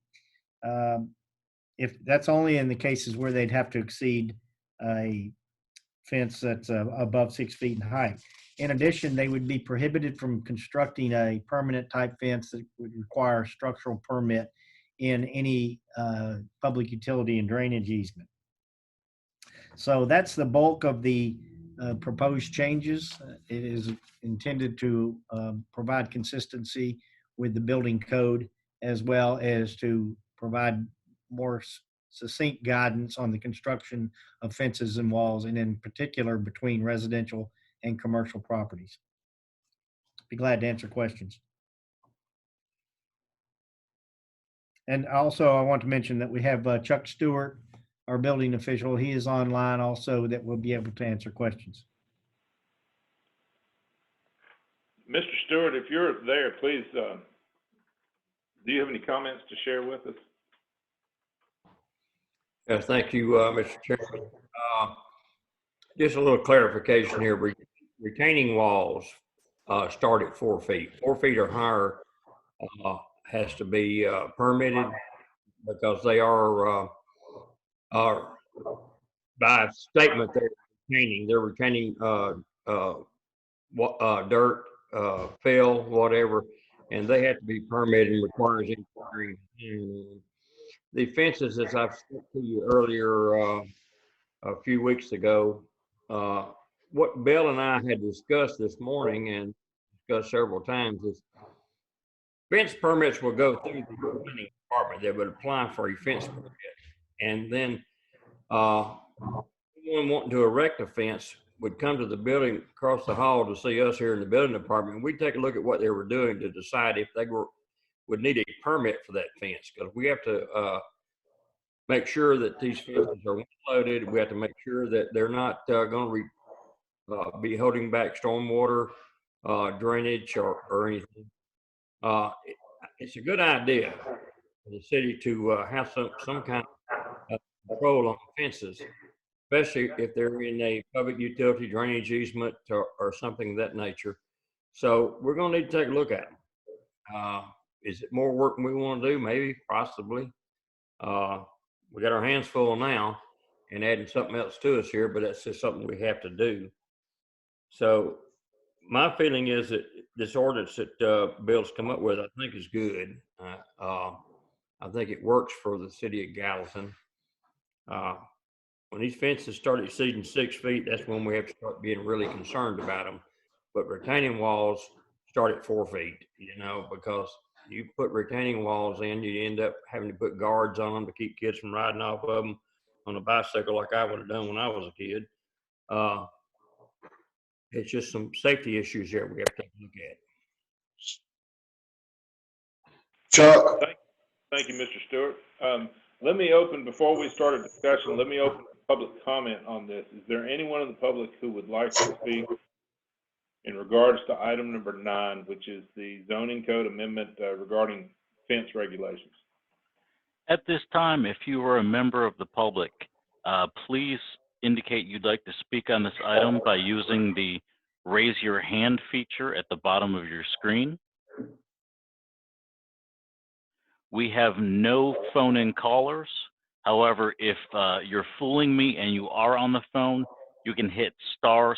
if that's only in the cases where they'd have to exceed a fence that's above 6 feet in height. In addition, they would be prohibited from constructing a permanent type fence that would require a structural permit in any public utility and drainage easement. So that's the bulk of the proposed changes. It is intended to provide consistency with the building code, as well as to provide more succinct guidance on the construction of fences and walls, and in particular between residential and commercial properties. Be glad to answer questions. And also, I want to mention that we have Chuck Stewart, our building official. He is online also, that will be able to answer questions. Mr. Stewart, if you're there, please, do you have any comments to share with us? Yes, thank you, Mr. Chairman. Just a little clarification here. Retaining walls start at 4 feet. 4 feet or higher has to be permitted, because they are by statement they're retaining dirt, fill, whatever, and they have to be permitted and requires engineering. The fences, as I've said to you earlier a few weeks ago, what Bill and I had discussed this morning and discussed several times is fence permits will go through the planning department that would apply for a fence permit. And then anyone wanting to erect a fence would come to the building across the hall to see us here in the building department. We'd take a look at what they were doing to decide if they would need a permit for that fence, because we have to make sure that these fences are loaded. We have to make sure that they're not going to be holding back stormwater drainage or anything. it's a good idea for the city to have some kind of control on fences, especially if they're in a public utility drainage easement or something of that nature. So we're going to need to take a look at them. Is it more work than we want to do? Maybe, possibly. We got our hands full now and adding something else to us here, but that's just something we have to do. So my feeling is that this ordinance that Bill's come up with, I think is good. I think it works for the city of Gallatin. When these fences start exceeding 6 feet, that's when we have to start being really concerned about them. But retaining walls start at 4 feet, you know, because you put retaining walls in, you end up having to put guards on them to keep kids from riding off of them on a bicycle like I would have done when I was a kid. It's just some safety issues there we have to take a look at. Chuck. Thank you, Mr. Stewart. Let me open, before we start a discussion, let me open public comment on this. Is there anyone in the public who would like to speak in regards to item number 9, which is the zoning code amendment regarding fence regulations? At this time, if you are a member of the public, please indicate you'd like to speak on this item by using the raise your hand feature at the bottom of your screen. We have no phone-in callers. However, if you're fooling me and you are on the phone, you can hit *6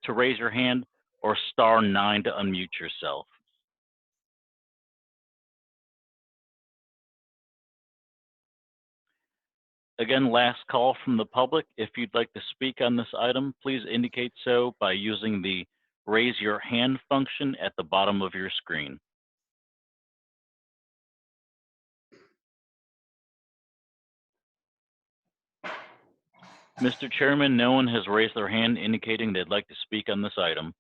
to raise your hand or *9 to unmute yourself. Again, last call from the public. If you'd like to speak on this item, please indicate so by using the raise your hand function at the bottom of your screen. Mr. Chairman, no one has raised their hand indicating they'd like to speak on this item.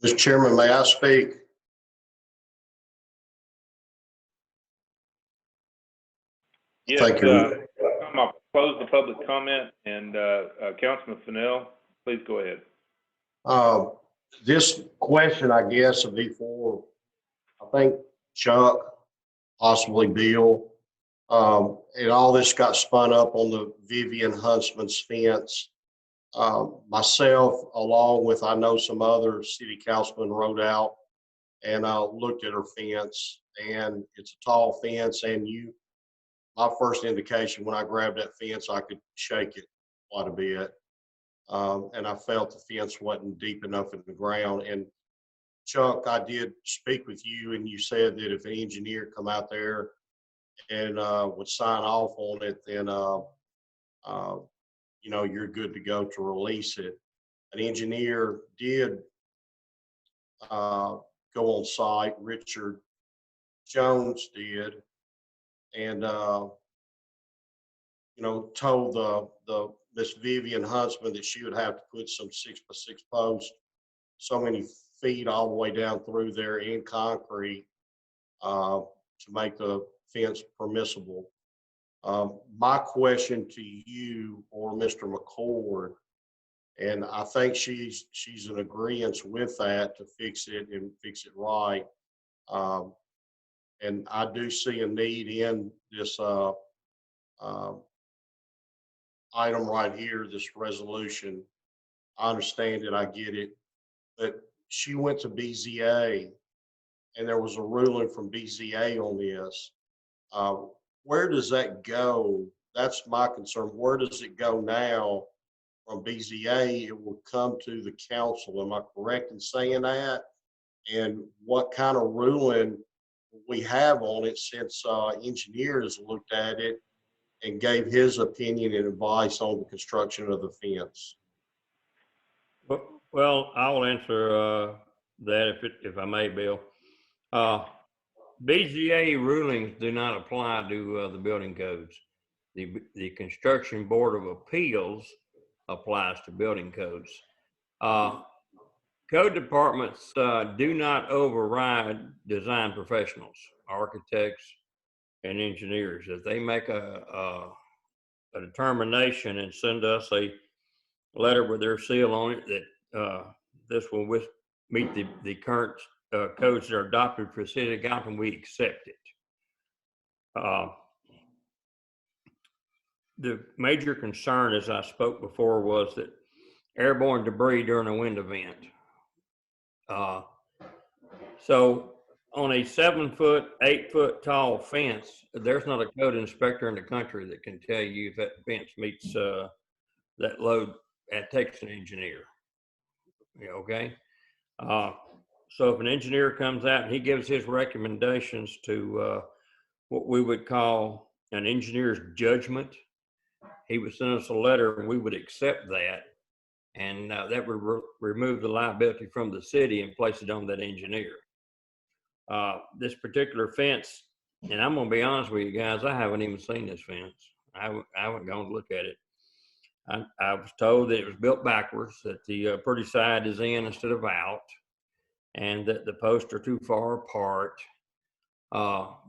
Mr. Chairman, may I speak? Yes, I'll close the public comment, and Councilman Fennell, please go ahead. This question, I guess, would be for, I think, Chuck, possibly Bill. And all this got spun up on the Vivian Huntsman's fence. Myself, along with, I know some other city councilmen, rode out and looked at her fence, and it's a tall fence. And my first indication when I grabbed that fence, I could shake it quite a bit. And I felt the fence wasn't deep enough in the ground. And Chuck, I did speak with you, and you said that if an engineer come out there and would sign off on it, then you know, you're good to go to release it. An engineer did go on site. Richard Jones did, and you know, told the Miss Vivian Huntsman that she would have to put some 6x6 posts, so many feet all the way down through there in concrete to make the fence permissible. My question to you or Mr. McCord, and I think she's in agreement with that, to fix it and fix it right. And I do see a need in this item right here, this resolution. I understand it, I get it, but she went to BZA and there was a ruling from BZA on this. Where does that go? That's my concern. Where does it go now from BZA? It will come to the council. Am I correct in saying that? And what kind of ruling we have on it, since engineers looked at it and gave his opinion and advice on the construction of the fence? Well, I will answer that if I may, Bill. BZA rulings do not apply to the building codes. The Construction Board of Appeals applies to building codes. Code departments do not override design professionals, architects, and engineers. If they make a determination and send us a letter with their seal on it that this will meet the current codes that are adopted for the city of Gallatin, we accept it. The major concern, as I spoke before, was that airborne debris during a wind event. So on a 7-foot, 8-foot tall fence, there's not a code inspector in the country that can tell you if that fence meets that load. It takes an engineer. Yeah, okay. So if an engineer comes out and he gives his recommendations to what we would call an engineer's judgment, he would send us a letter and we would accept that. And that would remove the liability from the city and place it on that engineer. This particular fence, and I'm going to be honest with you guys, I haven't even seen this fence. I haven't gone to look at it. I was told that it was built backwards, that the pretty side is in instead of out, and that the posts are too far apart.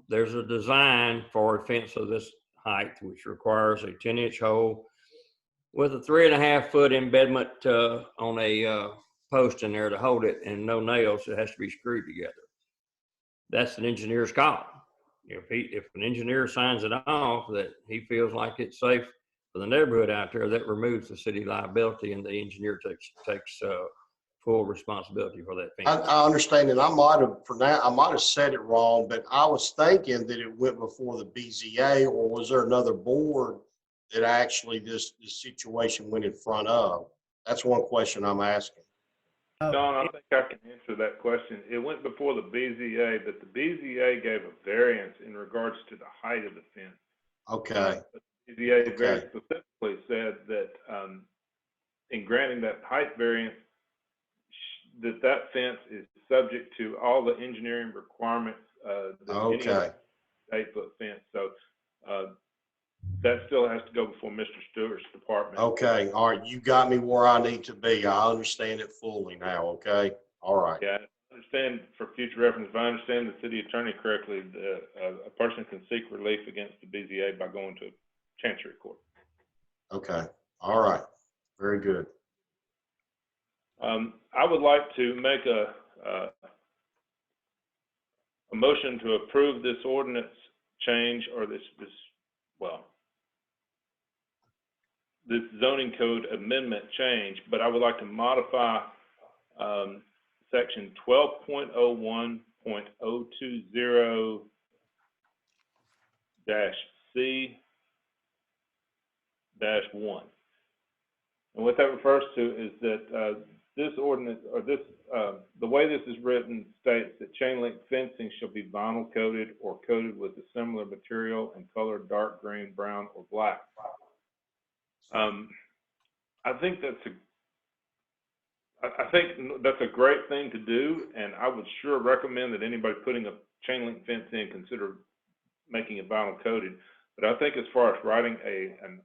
There's a design for a fence of this height, which requires a 10-inch hole with a 3.5-foot embedment on a post in there to hold it, and no nails. It has to be screwed together. That's an engineer's call. If an engineer signs it off that he feels like it's safe for the neighborhood out there, that removes the city liability, and the engineer takes full responsibility for that fence. I understand, and I might have said it wrong, but I was thinking that it went before the BZA, or was there another board that actually this situation went in front of? That's one question I'm asking. Don, I think I can answer that question. It went before the BZA, but the BZA gave a variance in regards to the height of the fence. Okay. The BZA very specifically said that in granting that height variance, that fence is subject to all the engineering requirements. Okay. 8-foot fence. So that still has to go before Mr. Stewart's department. Okay. All right. You got me where I need to be. I understand it fully now. Okay. All right. Yeah. I understand, for future reference, if I understand the city attorney correctly, a person can seek relief against the BZA by going to Chancery Court. Okay. All right. Very good. I would like to make a motion to approve this ordinance change, or this zoning code amendment change, but I would like to modify section 12.01.020-C-1. And what that refers to is that this ordinance, or the way this is written, states that chain link fencing shall be vinyl coated or coated with a similar material and colored dark green, brown, or black. I think that's a great thing to do, and I would sure recommend that anybody putting a chain link fence in consider making it vinyl coated. But I think as far as writing an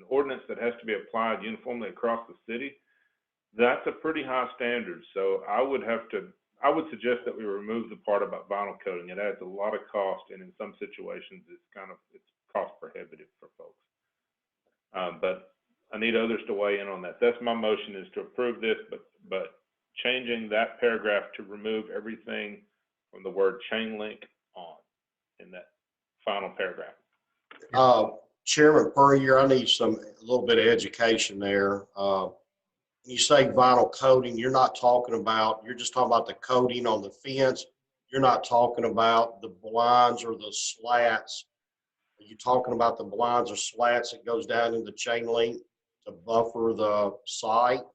ordinance that has to be applied uniformly across the city, that's a pretty high standard. So I would suggest that we remove the part about vinyl coating. It adds a lot of cost, and in some situations it's cost prohibitive for folks. But I need others to weigh in on that. That's my motion, is to approve this, but changing that paragraph to remove everything from the word chain link on in that final paragraph. Chairman Puryear, I need a little bit of education there. When you say vinyl coating, you're just talking about the coating on the fence. You're not talking about the blinds or the slats. Are you talking about the blinds or slats that goes down in the chain link to buffer the site?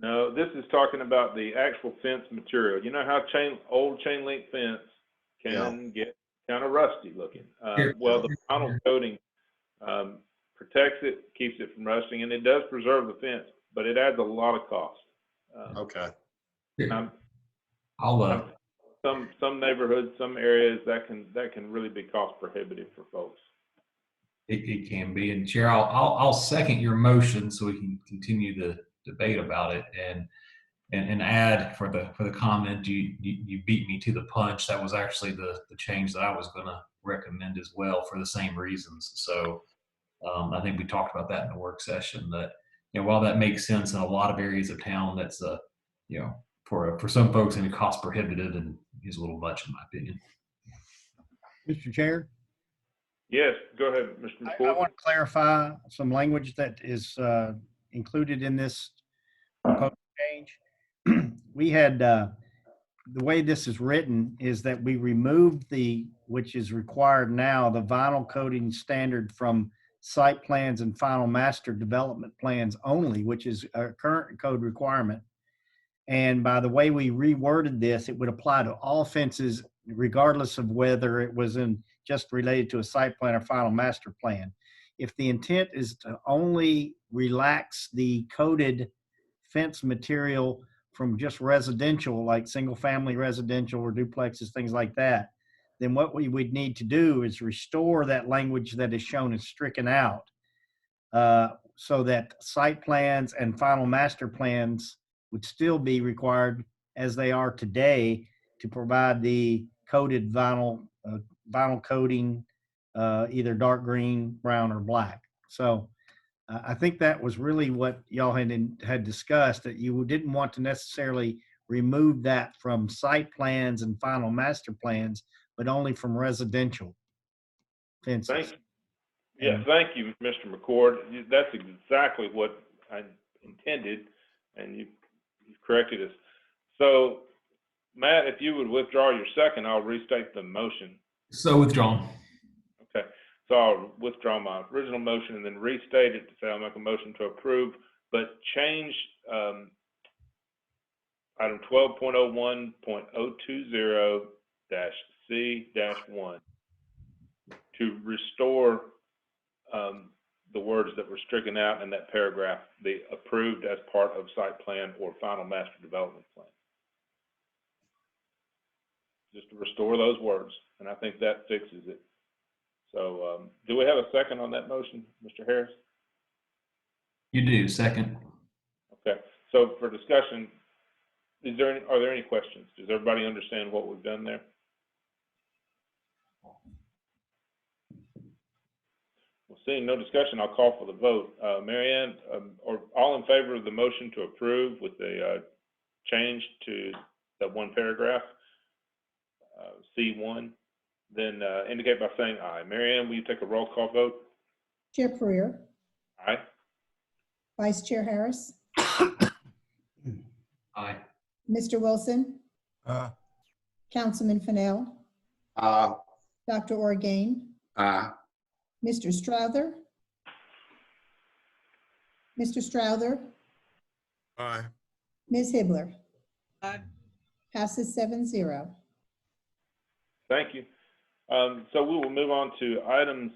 No, this is talking about the actual fence material. You know how old chain link fence can get kind of rusty looking. Well, the vinyl coating protects it, keeps it from rusting, and it does preserve the fence, but it adds a lot of cost. Okay. Some neighborhoods, some areas, that can really be cost prohibitive for folks. It can be. And Chair, I'll second your motion so we can continue the debate about it, and add for the comment, you beat me to the punch. That was actually the change that I was going to recommend as well, for the same reasons. So I think we talked about that in the work session, that while that makes sense in a lot of areas of town, that's for for some folks, and cost prohibitive and is a little much in my opinion. Mr. Chair, Yes, go ahead, Mr. I McCourt. want to clarify some language that is included in this proposed change. We had, the way this is written is that we removed which is required now, the vinyl coating standard from site plans and final master development plans only, which is a current code requirement. And by the way we reworded this, it would apply to all fences, regardless of whether it was just related to a site plan or final master plan. If the intent is to only relax the coated fence material from just residential, like single family residential or duplexes, things like that, then what we would need to do is restore that language that is shown as stricken out, so that site plans and final master plans would still be required as they are today to provide the coated vinyl coating, either dark green, brown, or black. So I think that was really what y'all had discussed, that you didn't want to necessarily remove that from site plans and final master plans, but only from residential fences. Thank you. Yeah, thank you, Mr. McCord. That's exactly what I intended, and you've corrected us. So, Matt, if you would withdraw your second, I'll restate the motion. So withdrawn. Okay. So I'll withdraw my original motion and then restate it to say I'll make a motion to approve, but change item 12.01.020-C-1 to restore the words that were stricken out in that paragraph, the approved as part of site plan or final master development plan. Just to restore those words, and I think that fixes it. So do we have a second on that motion, Mr. Harris? You do, second. Okay, so for discussion, are there any questions? Does everybody understand what we've done there? Well, seeing no discussion, I'll call for the vote. Mary Ann, are all in favor of the motion to approve with the change to that one paragraph, C1? Then indicate by saying aye. Mary Ann, will you take a roll call vote? Chair Pereira, Aye. Vice Chair Harris, Aye. Mr. Wilson, Aye. Councilman Fennell, Dr. Orgain, Mr. Strother, Aye. Ms. Hibbler. Aye. Passes 7-0. Thank you. So we will move on to items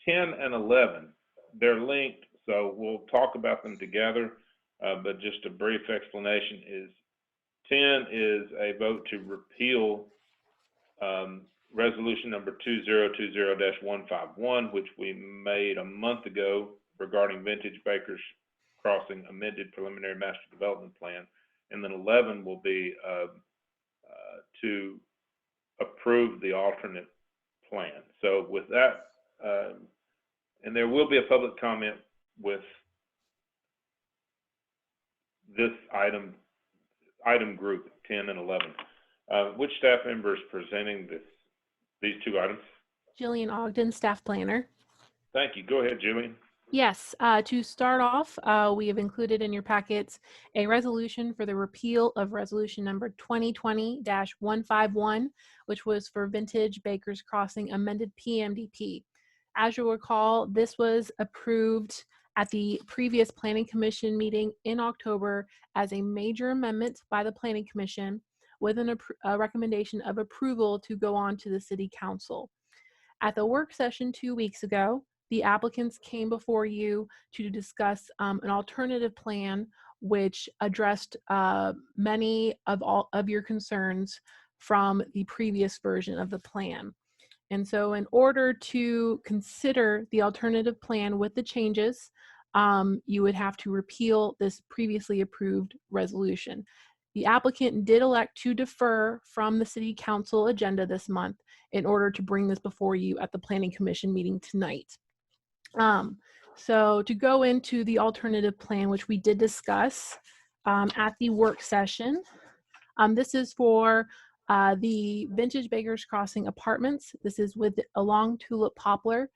10 and 11. They're linked, so we'll talk about them together, but just a brief explanation is 10 is a vote to repeal resolution number 2020-151, which we made a month ago regarding Vintage Bakers Crossing amended preliminary master development plan. And then 11 will be to approve the alternate plan. So with that, and there will be a public comment with this item group 10 and 11. Which staff member is presenting these two items? Jillian Ogden, staff planner. Thank you. Go ahead, Jillian. Yes, to start off, we have included in your packets a resolution for the repeal of resolution number 2020-151, which was for Vintage Bakers Crossing amended PMDP. As you'll recall, this was approved at the previous Planning Commission meeting in October as a major amendment by the Planning Commission with a recommendation of approval to go on to the City Council. At the work session 2 weeks ago, the applicants came before you to discuss an alternative plan which addressed many of your concerns from the previous version of the plan. And so in order to consider the alternative plan with the changes, you would have to repeal this previously approved resolution. The applicant did elect to defer from the City Council agenda this month in order to bring this before you at the Planning Commission meeting tonight. So to go into the alternative plan, which we did discuss, at the work session. This is for the Vintage Bakers Crossing apartments. This is with along Tulip Poplar.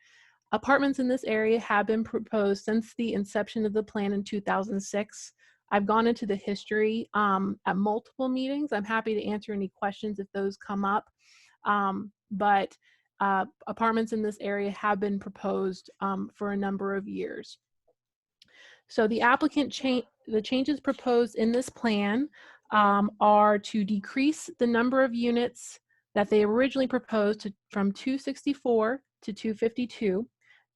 Apartments in this area have been proposed since the inception of the plan in 2006. I've gone into the history at multiple meetings. I'm happy to answer any questions if those come up. But apartments in this area have been proposed for a number of years. So the the changes proposed in this plan are to decrease the number of units that they originally proposed from 264 to 252.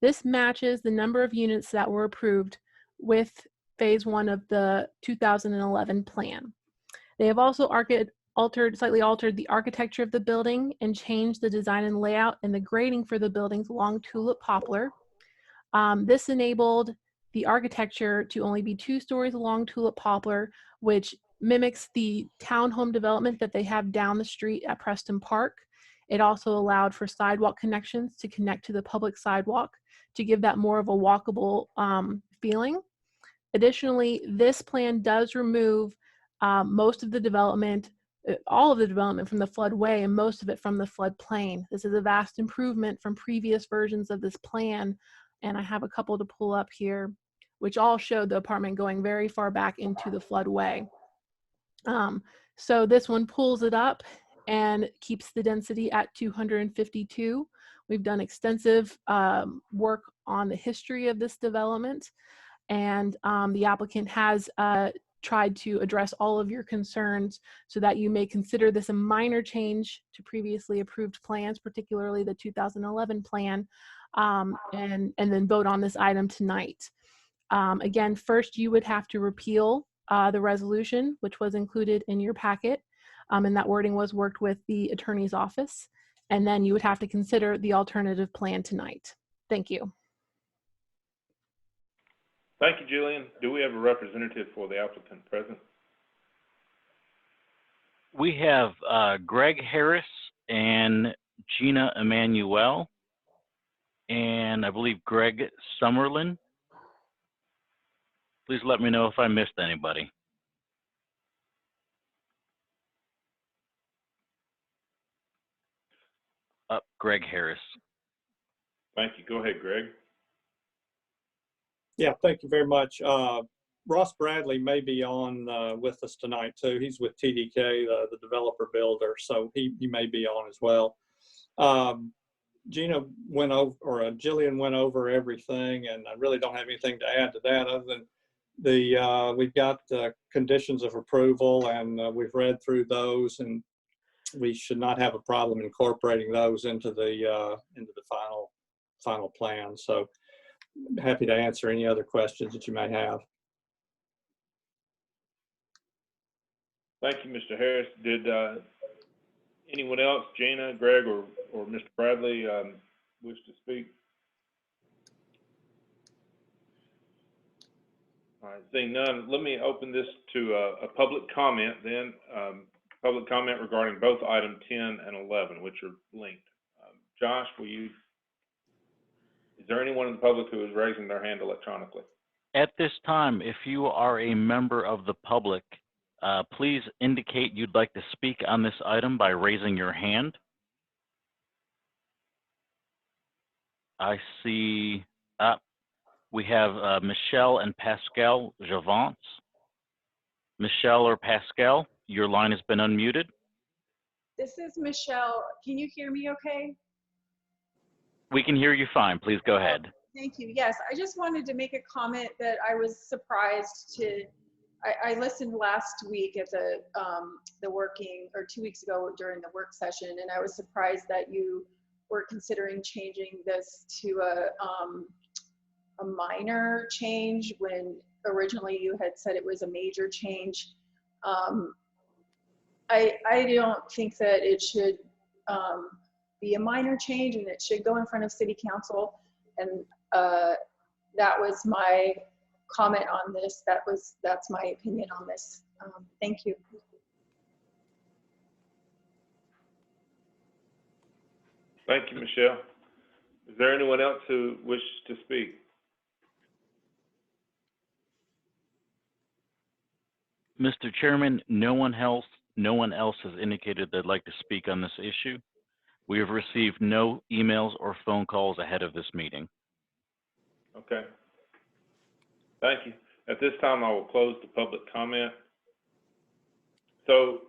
This matches the number of units that were approved with phase 1 of the 2011 plan. They have also slightly altered the architecture of the building and changed the design and layout and the grading for the buildings along Tulip Poplar. This enabled the architecture to only be 2 stories along Tulip Poplar, which mimics the townhome development that they have down the street at Preston Park. It also allowed for sidewalk connections to connect to the public sidewalk to give that more of a walkable feeling. Additionally, this plan does remove most of the development, all of the development from the floodway and most of it from the floodplain. This is a vast improvement from previous versions of this plan, and I have a couple to pull up here, which all showed the apartment going very far back into the floodway. So this one pulls it up and keeps the density at 252. We've done extensive work on the history of this development, and the applicant has tried to address all of your concerns so that you may consider this a minor change to previously approved plans, particularly the 2011 plan, and then vote on this item tonight. Again, first you would have to repeal the resolution, which was included in your packet, and that wording was worked with the attorney's office, and then you would have to consider the alternative plan tonight. Thank you. Thank you, Jillian. Do we have a representative for the applicant present? We have Greg Harris and Gina Emanuel, and I believe Greg Summerlin. Please let me know if I missed anybody. Greg Harris. Thank you. Go ahead, Greg. Yeah, thank you very much. Ross Bradley may be on with us tonight too. He's with TDK, the developer builder, so he may be on as well. Gina went over, or Jillian went over everything, and I really don't have anything to add to that other than we've got conditions of approval, and we've read through those, and we should not have a problem incorporating those into the final plan. So happy to answer any other questions that you may have. Thank you, Mr. Harris. Did anyone else, Gina, Greg, or Mr. Bradley, wish to speak? All right, seeing none, let me open this to a public comment then. Public comment regarding both item 10 and 11, which are linked. Josh, is there anyone in the public who is raising their hand electronically? At this time, if you are a member of the public, please indicate you'd like to speak on this item by raising your hand. I see we have Michelle and Pascal Javance. Michelle or Pascal, your line has been unmuted. This is Michelle. Can you hear me okay? We can hear you fine. Please go ahead. Thank you. Yes, I just wanted to make a comment that I was surprised to, I listened last week at the working, or 2 weeks ago during the work session, and I was surprised that you were considering changing this to a minor change when originally you had said it was a major change. I don't think that it should be a minor change, and it should go in front of City Council. And that was my comment on this. That's my opinion on this. Thank you. Thank you, Michelle. Is there anyone else who wishes to speak? Mr. Chairman, no one else has indicated they'd like to speak on this issue. We have received no emails or phone calls ahead of this meeting. Okay. Thank you. At this time, I will close the public comment. So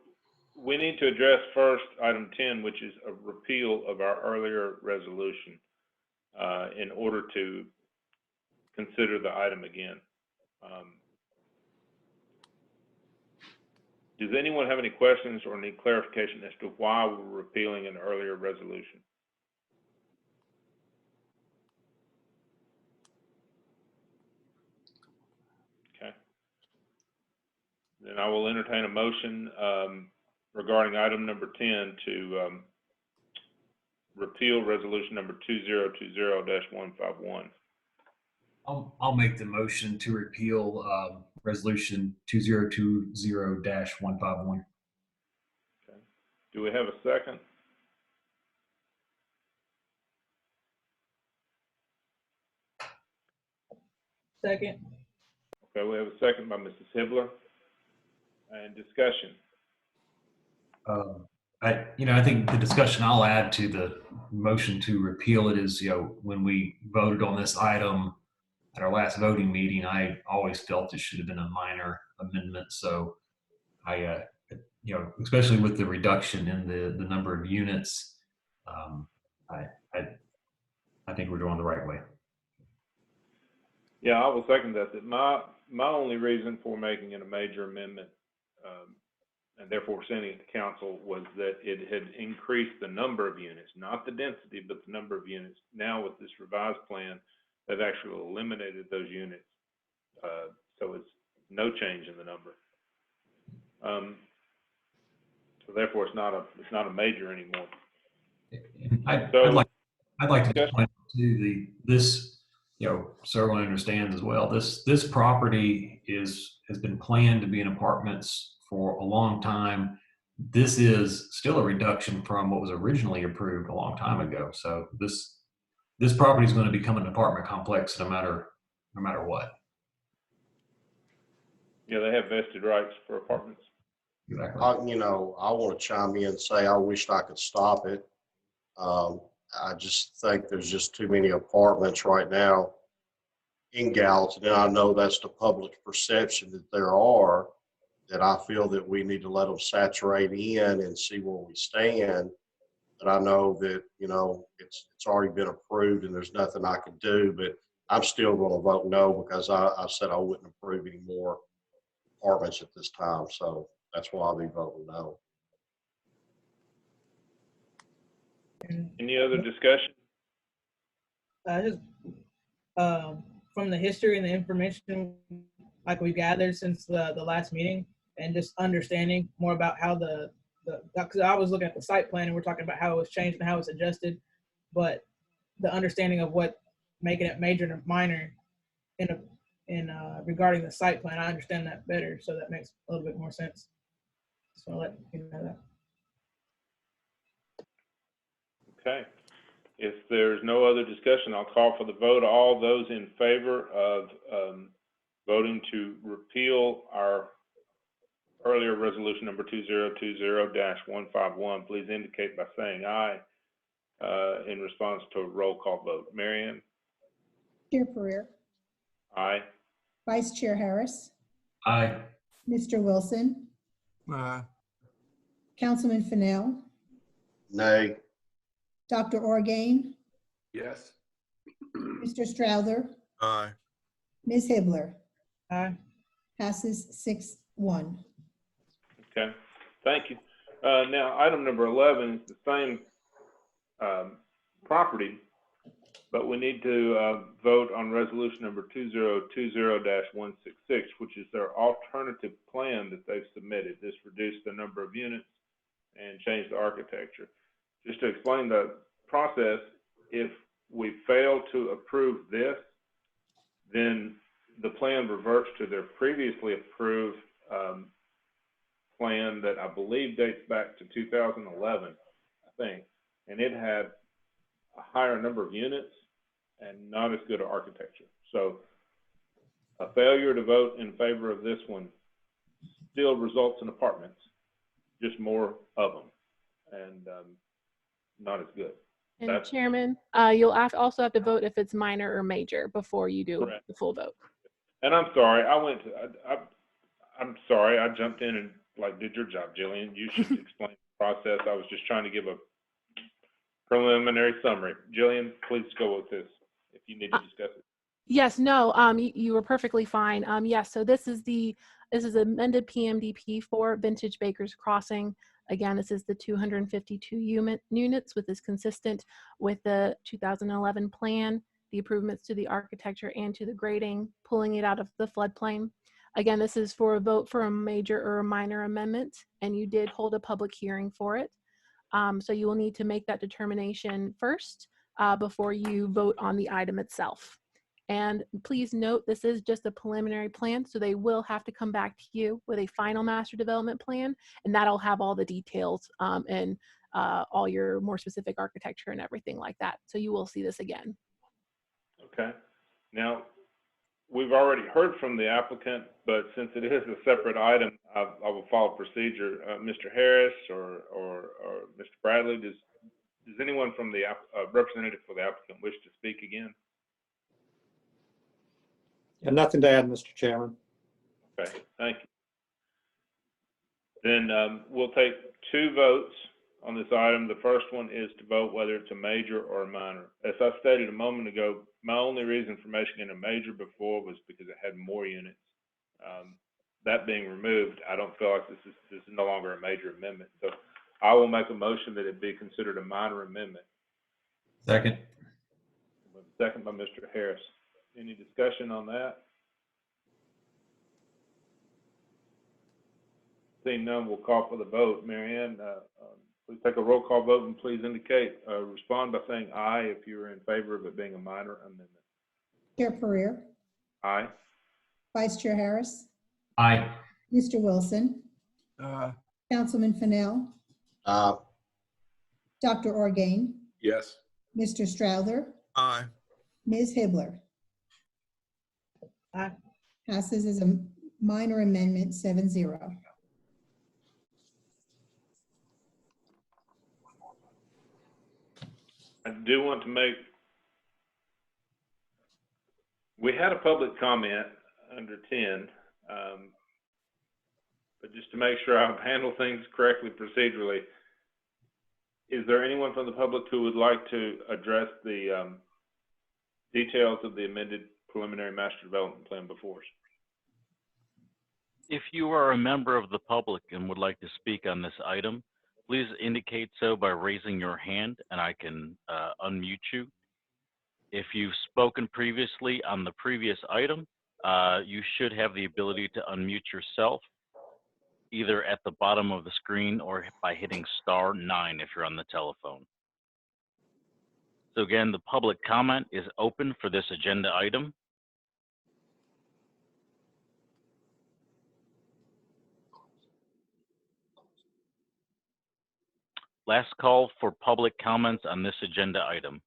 we need to address first item 10, which is a repeal of our earlier resolution in order to consider the item again. Does anyone have any questions or need clarification as to why we're repealing an earlier resolution? Okay. Then I will entertain a motion regarding item number 10 to repeal resolution number 2020-151. I'll make the motion to repeal resolution 2020-151. Okay. Do we have a second? Second. Okay, we have a second by Mrs. Hibbler. And discussion. I think the discussion I'll add to the motion to repeal it is, when we voted on this item at our last voting meeting, I always felt it should have been a minor amendment. So I, especially with the reduction in the number of units, I think we're going the right way. Yeah, I will second that. My only reason for making it a major amendment and therefore sending it to council was that it had increased the number of units, not the density, but the number of units. Now with this revised plan, they've actually eliminated those units. So it's no change in the number. So therefore it's not a major anymore. I'd like to point to this, so everyone understands as well. This property has been planned to be in apartments for a long time. This is still a reduction from what was originally approved a long time ago. So this property is going to become an apartment complex no matter what. Yeah, they have vested rights for apartments. Exactly. I want to chime in and say I wished I could stop it. I just think there's just too many apartments right now in Gallatin, and I know that's the public perception that there are, that I feel that we need to let them saturate in and see where we stand. But I know that, it's already been approved and there's nothing I can do, but I'm still going to vote no because I said I wouldn't approve any more apartments at this time. So that's why I'll be voting no. Any other discussion? Just from the history and the information like we gathered since the last meeting, and just understanding more about how because I was looking at the site plan and we're talking about how it was changed and how it's adjusted, but the understanding of what making it major and minor in regarding the site plan, I understand that better, so that makes a little bit more sense. Just want to let you know that. Okay. If there's no other discussion, I'll call for the vote. All those in favor of voting to repeal our earlier resolution number 2020-151, please indicate by saying aye in response to a roll call vote. Marianne? Chair Pereira. Aye. Vice Chair Harris. Aye. Mr. Wilson. Aye. Councilman Fennell. Nay. Dr. Orgain. Yes. Mr. Strouser. Aye. Ms. Hibbler. Aye. Passes 6-1. Okay. Thank you. Now, item number 11 is the same property, but we need to vote on resolution number 2020-166, which is their alternative plan that they've submitted. This reduced the number of units and changed the architecture. Just to explain the process, if we fail to approve this, then the plan reverts to their previously approved plan that I believe dates back to 2011, I think, and it had a higher number of units and not as good an architecture. So a failure to vote in favor of this one still results in apartments, just more of them, and not as good. And That's Chairman, you'll also have to vote if it's minor or major before you do correct. the full vote. And I'm sorry, I'm sorry, I jumped in and like did your job, Jillian. You should explain the process. I was just trying to give a preliminary summary. Jillian, please go with this if you need to discuss it. Yes, no, you were perfectly fine. Yes, so this is amended PMDP for Vintage Baker's Crossing. Again, this is the 252 units, which is consistent with the 2011 plan, the improvements to the architecture and to the grading, pulling it out of the floodplain. Again, this is for a vote for a major or a minor amendment, and you did hold a public hearing for it. So you will need to make that determination first before you vote on the item itself. And please note, this is just a preliminary plan, so they will have to come back to you with a final master development plan, and that'll have all the details and all your more specific architecture and everything like that. So you will see this again. Okay. Now, we've already heard from the applicant, but since it is a separate item, I will follow procedure. Mr. Harris or Mr. Bradley, does anyone from the representative for the applicant wish to speak again? And nothing to add, Mr. Chairman. Okay, thank you. Then we'll take two votes on this item. The first one is to vote whether it's a major or a minor. As I stated a moment ago, my only reason for making it a major before was because it had more units. That being removed, I don't feel like this is no longer a major amendment. So I will make a motion that it be considered a minor amendment. Second. Second by Mr. Harris. Any discussion on that? Seeing none, we'll call for the vote. Mary Ann, please take a roll call vote and please respond by saying aye if you're in favor of it being a minor amendment. Chair Pereira, Aye. Vice Chair Harris, Aye. Mr. Wilson, Councilman Fennell, Dr. Orgain, Yes. Mr. Strouser, Aye. Ms. Hibbler. Aye. Passes as a minor amendment 7-0. I do want to make, we had a public comment under 10, but just to make sure I've handled things correctly procedurally, is there anyone from the public who would like to address the details of the amended preliminary master development plan before us? If you are a member of the public and would like to speak on this item, please indicate so by raising your hand and I can unmute you. If you've spoken previously on the previous item, you should have the ability to unmute yourself either at the bottom of the screen or by hitting *9 if you're on the telephone. So again, the public comment is open for this agenda item. Last call for public comments on this agenda item.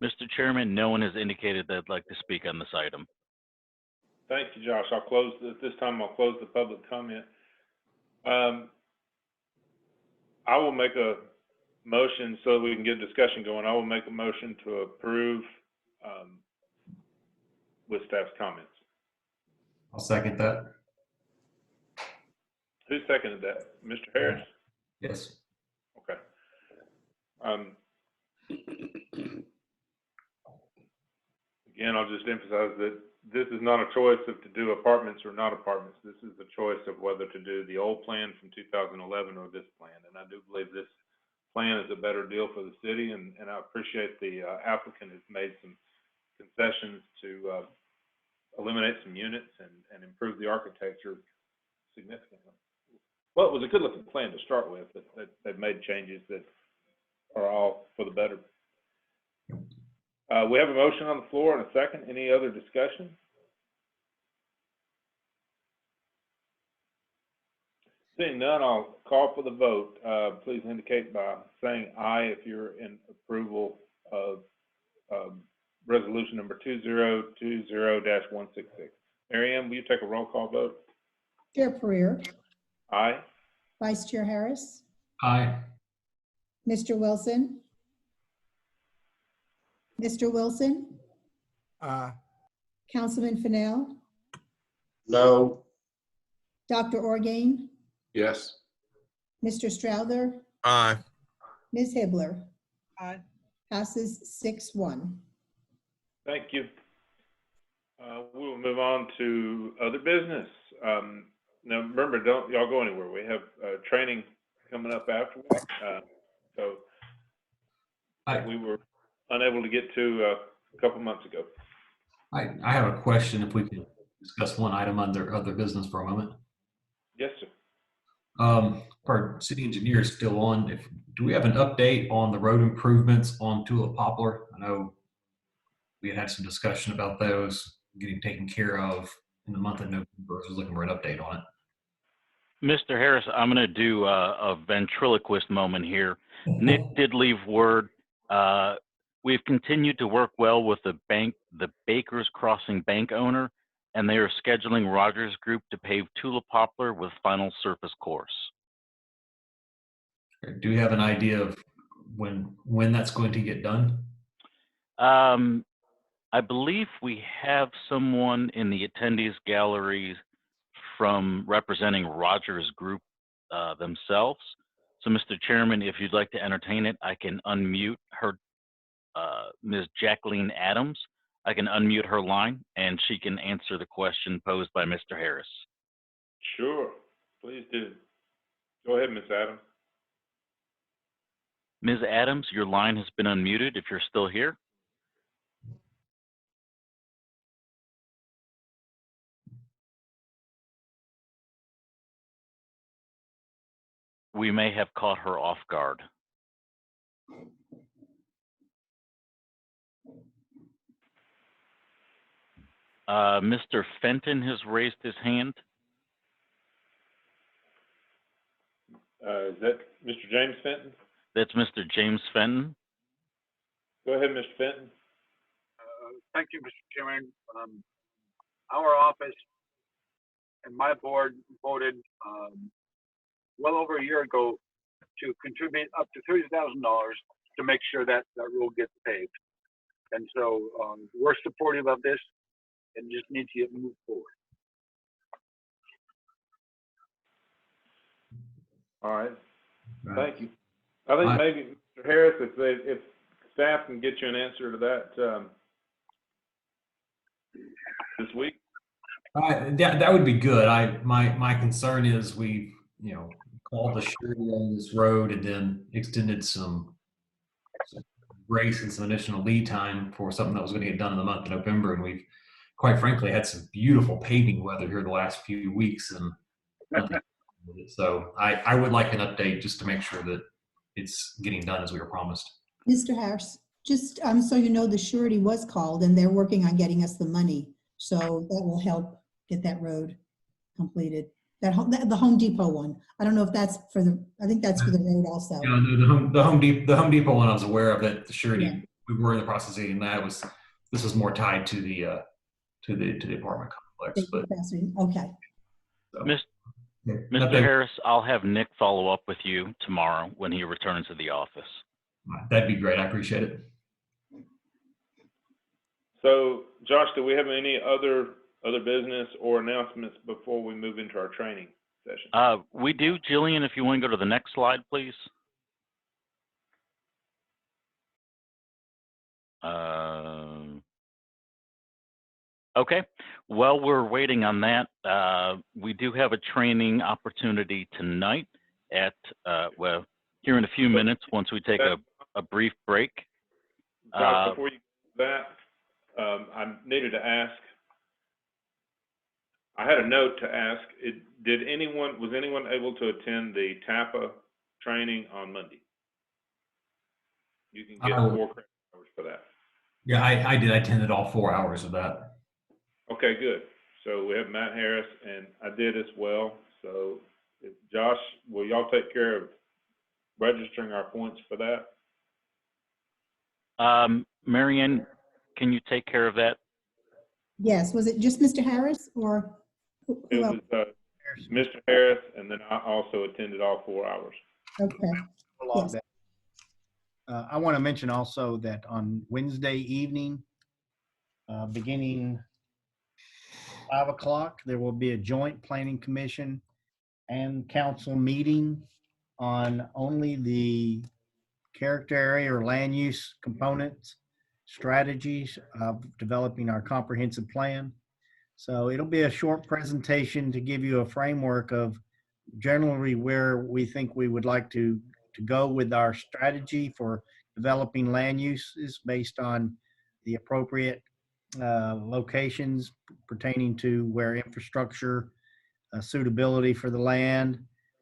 Mr. Chairman, no one has indicated they'd like to speak on this item. Thank you, Josh. I'll close this time. I'll close the public comment. I will make a motion so that we can get discussion going. I will make a motion to approve with staff's comments. I'll second that. Who seconded that? Mr. Harris? Yes. Okay. Again, I'll just emphasize that this is not a choice of to do apartments or not apartments. This is the choice of whether to do the old plan from 2011 or this plan. And I do believe this plan is a better deal for the city. And I appreciate the applicant has made some concessions to eliminate some units and improve the architecture significantly. Well, it was a good looking plan to start with, but they've made changes that are all for the better. We have a motion on the floor and a second. Any other discussion? Seeing none, I'll call for the vote. Please indicate by saying aye if you're in approval of resolution number 2020-166. Mary Ann, will you take a roll call vote? Chair Pereira, Aye. Vice Chair Harris, Aye. Mr. Wilson, Mr. Wilson, Aye. Councilman Fennell, No. Dr. Orgain, Yes. Mr. Strouder, Aye. Ms. Hibbler. Aye. Passes 6-1. Thank you. We will move on to other business. Now, remember, don't y'all go anywhere. We have training coming up afterwards. So we were unable to get to a couple months ago. I have a question if we could discuss one item under other business for a moment. Yes, sir. Our city engineer is still on. Do we have an update on the road improvements on Tulip Poplar? I know we had some discussion about those getting taken care of in the month of November. I was looking for an update on it. Mr. Harris, I'm going to do a ventriloquist moment here. Nick did leave word. We've continued to work well with the Bakers Crossing bank owner, and they are scheduling Rogers Group to pave Tulip Poplar with final surface course. Do we have an idea of when that's going to get done? I believe we have someone in the attendees gallery from representing Rogers Group themselves. So, Mr. Chairman, if you'd like to entertain it, I can unmute her, Ms. Jacqueline Adams. I can unmute her line, and she can answer the question posed by Mr. Harris. Sure, please do. Go ahead, Ms. Adams. Ms. Adams, your line has been unmuted if you're still here. We may have caught her off guard. Mr. Fenton has raised his hand. Is that Mr. James Fenton? That's Mr. James Fenton. Go ahead, Mr. Fenton. Thank you, Mr. Chairman. Our office and my board voted well over a year ago to contribute up to $30,000 to make sure that that road gets paved. And so we're supportive of this and just need to move forward. All right. Thank you. I think maybe, Mr. Harris, if staff can get you an answer to that this week. That would be good. My concern is we called the surety on this road and then extended some grace and some additional lead time for something that was going to get done in the month of November, and we've quite frankly had some beautiful paving weather here the last few weeks, and nothing. So I would like an update just to make sure that it's getting done as we were promised. Mr. Harris, just so you know, the surety was called and they're working on getting us the money. So that will help get that road completed. The Home Depot one. I don't know if that's for I think that's for the road also. Yeah, the Home Depot one I was aware of it. The surety, we were in the process of getting that. This was more tied to the apartment complex. But okay. So, Mr. Harris, I'll have Nick follow up with you tomorrow when he returns to the office. That'd be great. I appreciate it. So, Josh, do we have any other business or announcements before we move into our training session? We do. Jillian, if you want to go to the next slide, please. Okay. While we're waiting on that, we do have a training opportunity tonight at, well, here in a few minutes once we take a brief break. Josh, before you do that, I needed to ask, I had a note to ask, was anyone able to attend the TAPA training on Monday? You can get 4 credit hours for that. Yeah, I did. I attended all 4 hours of that. Okay, good. So we have Matt Harris, and I did as well. So Josh, will y'all take care of registering our points for that? Marianne, can you take care of that? Yes, was it just Mr. Harris or who It else? was Mr. Harris, and then I also attended all 4 hours. Okay. Yes. I want to mention also that on Wednesday evening, beginning 5 o'clock, there will be a joint planning commission and council meeting on only the character area or land use components, strategies of developing our comprehensive plan. So it'll be a short presentation to give you a framework of generally where we think we would like to go with our strategy for developing land uses based on the appropriate locations pertaining to where infrastructure, suitability for the land,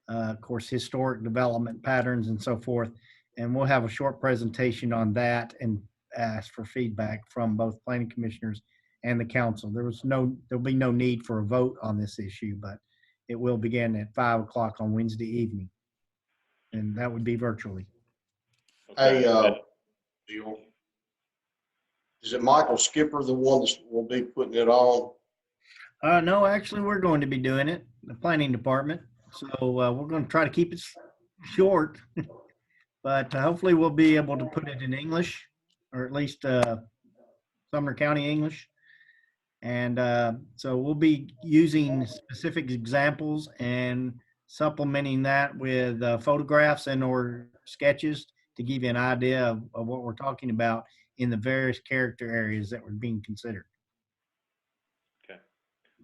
of course, historic development patterns and so forth. And we'll have a short presentation on that and ask for feedback from both planning commissioners and the council. There'll be no need for a vote on this issue, but it will begin at 5 o'clock on Wednesday evening. And that would be virtually. Hey, is it Michael Skipper, the one that will be putting it on? No, actually, we're going to be doing it, the planning department. So we're going to try to keep it short, but hopefully we'll be able to put it in English, or at least Sumner County English. And so we'll be using specific examples and supplementing that with photographs and or sketches to give you an idea of what we're talking about in the various character areas that were being considered.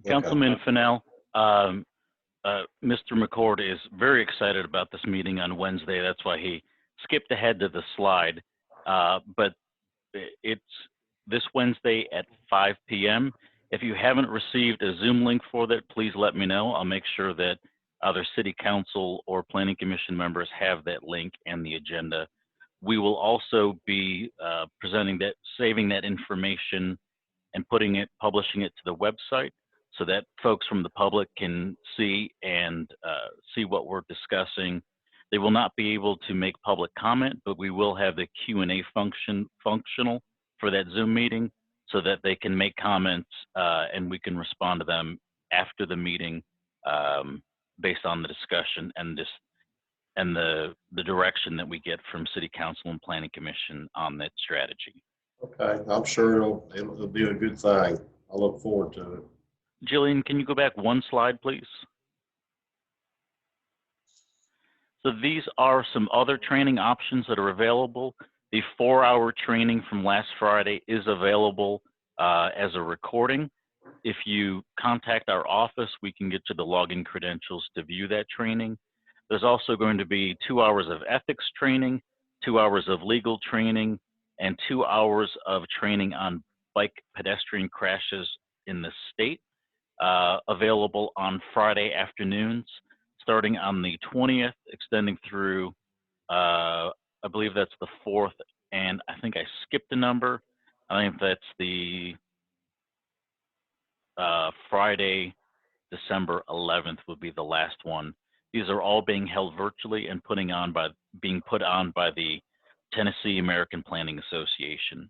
Councilman Fennell, Mr. McCord is very excited about this meeting on Wednesday. That's why he skipped ahead to the slide. But it's this Wednesday at 5 p.m. If you haven't received a Zoom link for that, please let me know. I'll make sure that other city council or planning commission members have that link and the agenda. We will also be presenting that, saving that information and publishing it to the website so that folks from the public can see and see what we're discussing. They will not be able to make public comment, but we will have the Q&A functional for that Zoom meeting so that they can make comments and we can respond to them after the meeting based on the discussion and the direction that we get from City Council and Planning Commission on that strategy. Okay, I'm sure it'll be a good thing. I look forward to it. Jillian, can you go back one slide, please? So these are some other training options that are available. The 4-hour training from last Friday is available as a recording. If you contact our office, we can get you the login credentials to view that training. There's also going to be 2 hours of ethics training, 2 hours of legal training, and 2 hours of training on bike pedestrian crashes in the state, available on Friday afternoons, starting on the 20th, extending through, I believe that's the 4th, and I think I skipped a number. I think that's the Friday, December 11th would be the last one. These are all being held virtually and being put on by the Tennessee American Planning Association.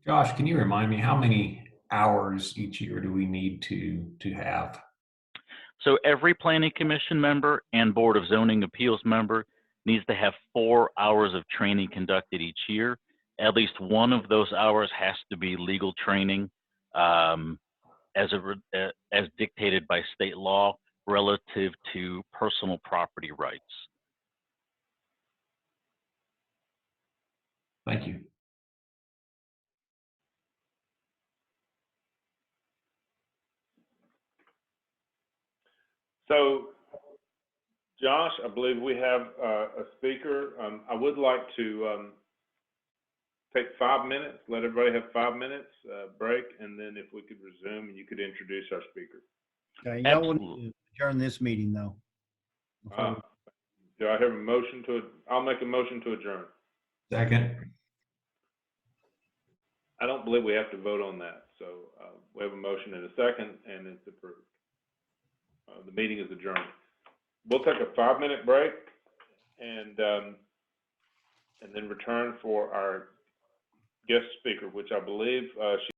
Josh, can you remind me how many hours each year do we need to have? So every planning commission member and Board of Zoning Appeals member needs to have 4 hours of training conducted each year. At least one of those hours has to be legal training as dictated by state law relative to personal property rights. Thank you. So, Josh, I believe we have a speaker. I would like to take 5 minutes, let everybody have 5 minutes break, and then if we could resume and you could introduce our speaker. Okay, y'all want to adjourn this meeting though. Do I have a motion I'll make a motion to adjourn. Second. I don't believe we have to vote on that. So we have a motion and a second, and it's approved. The meeting is adjourned. We'll take a 5-minute break and then return for our guest speaker, which I believe she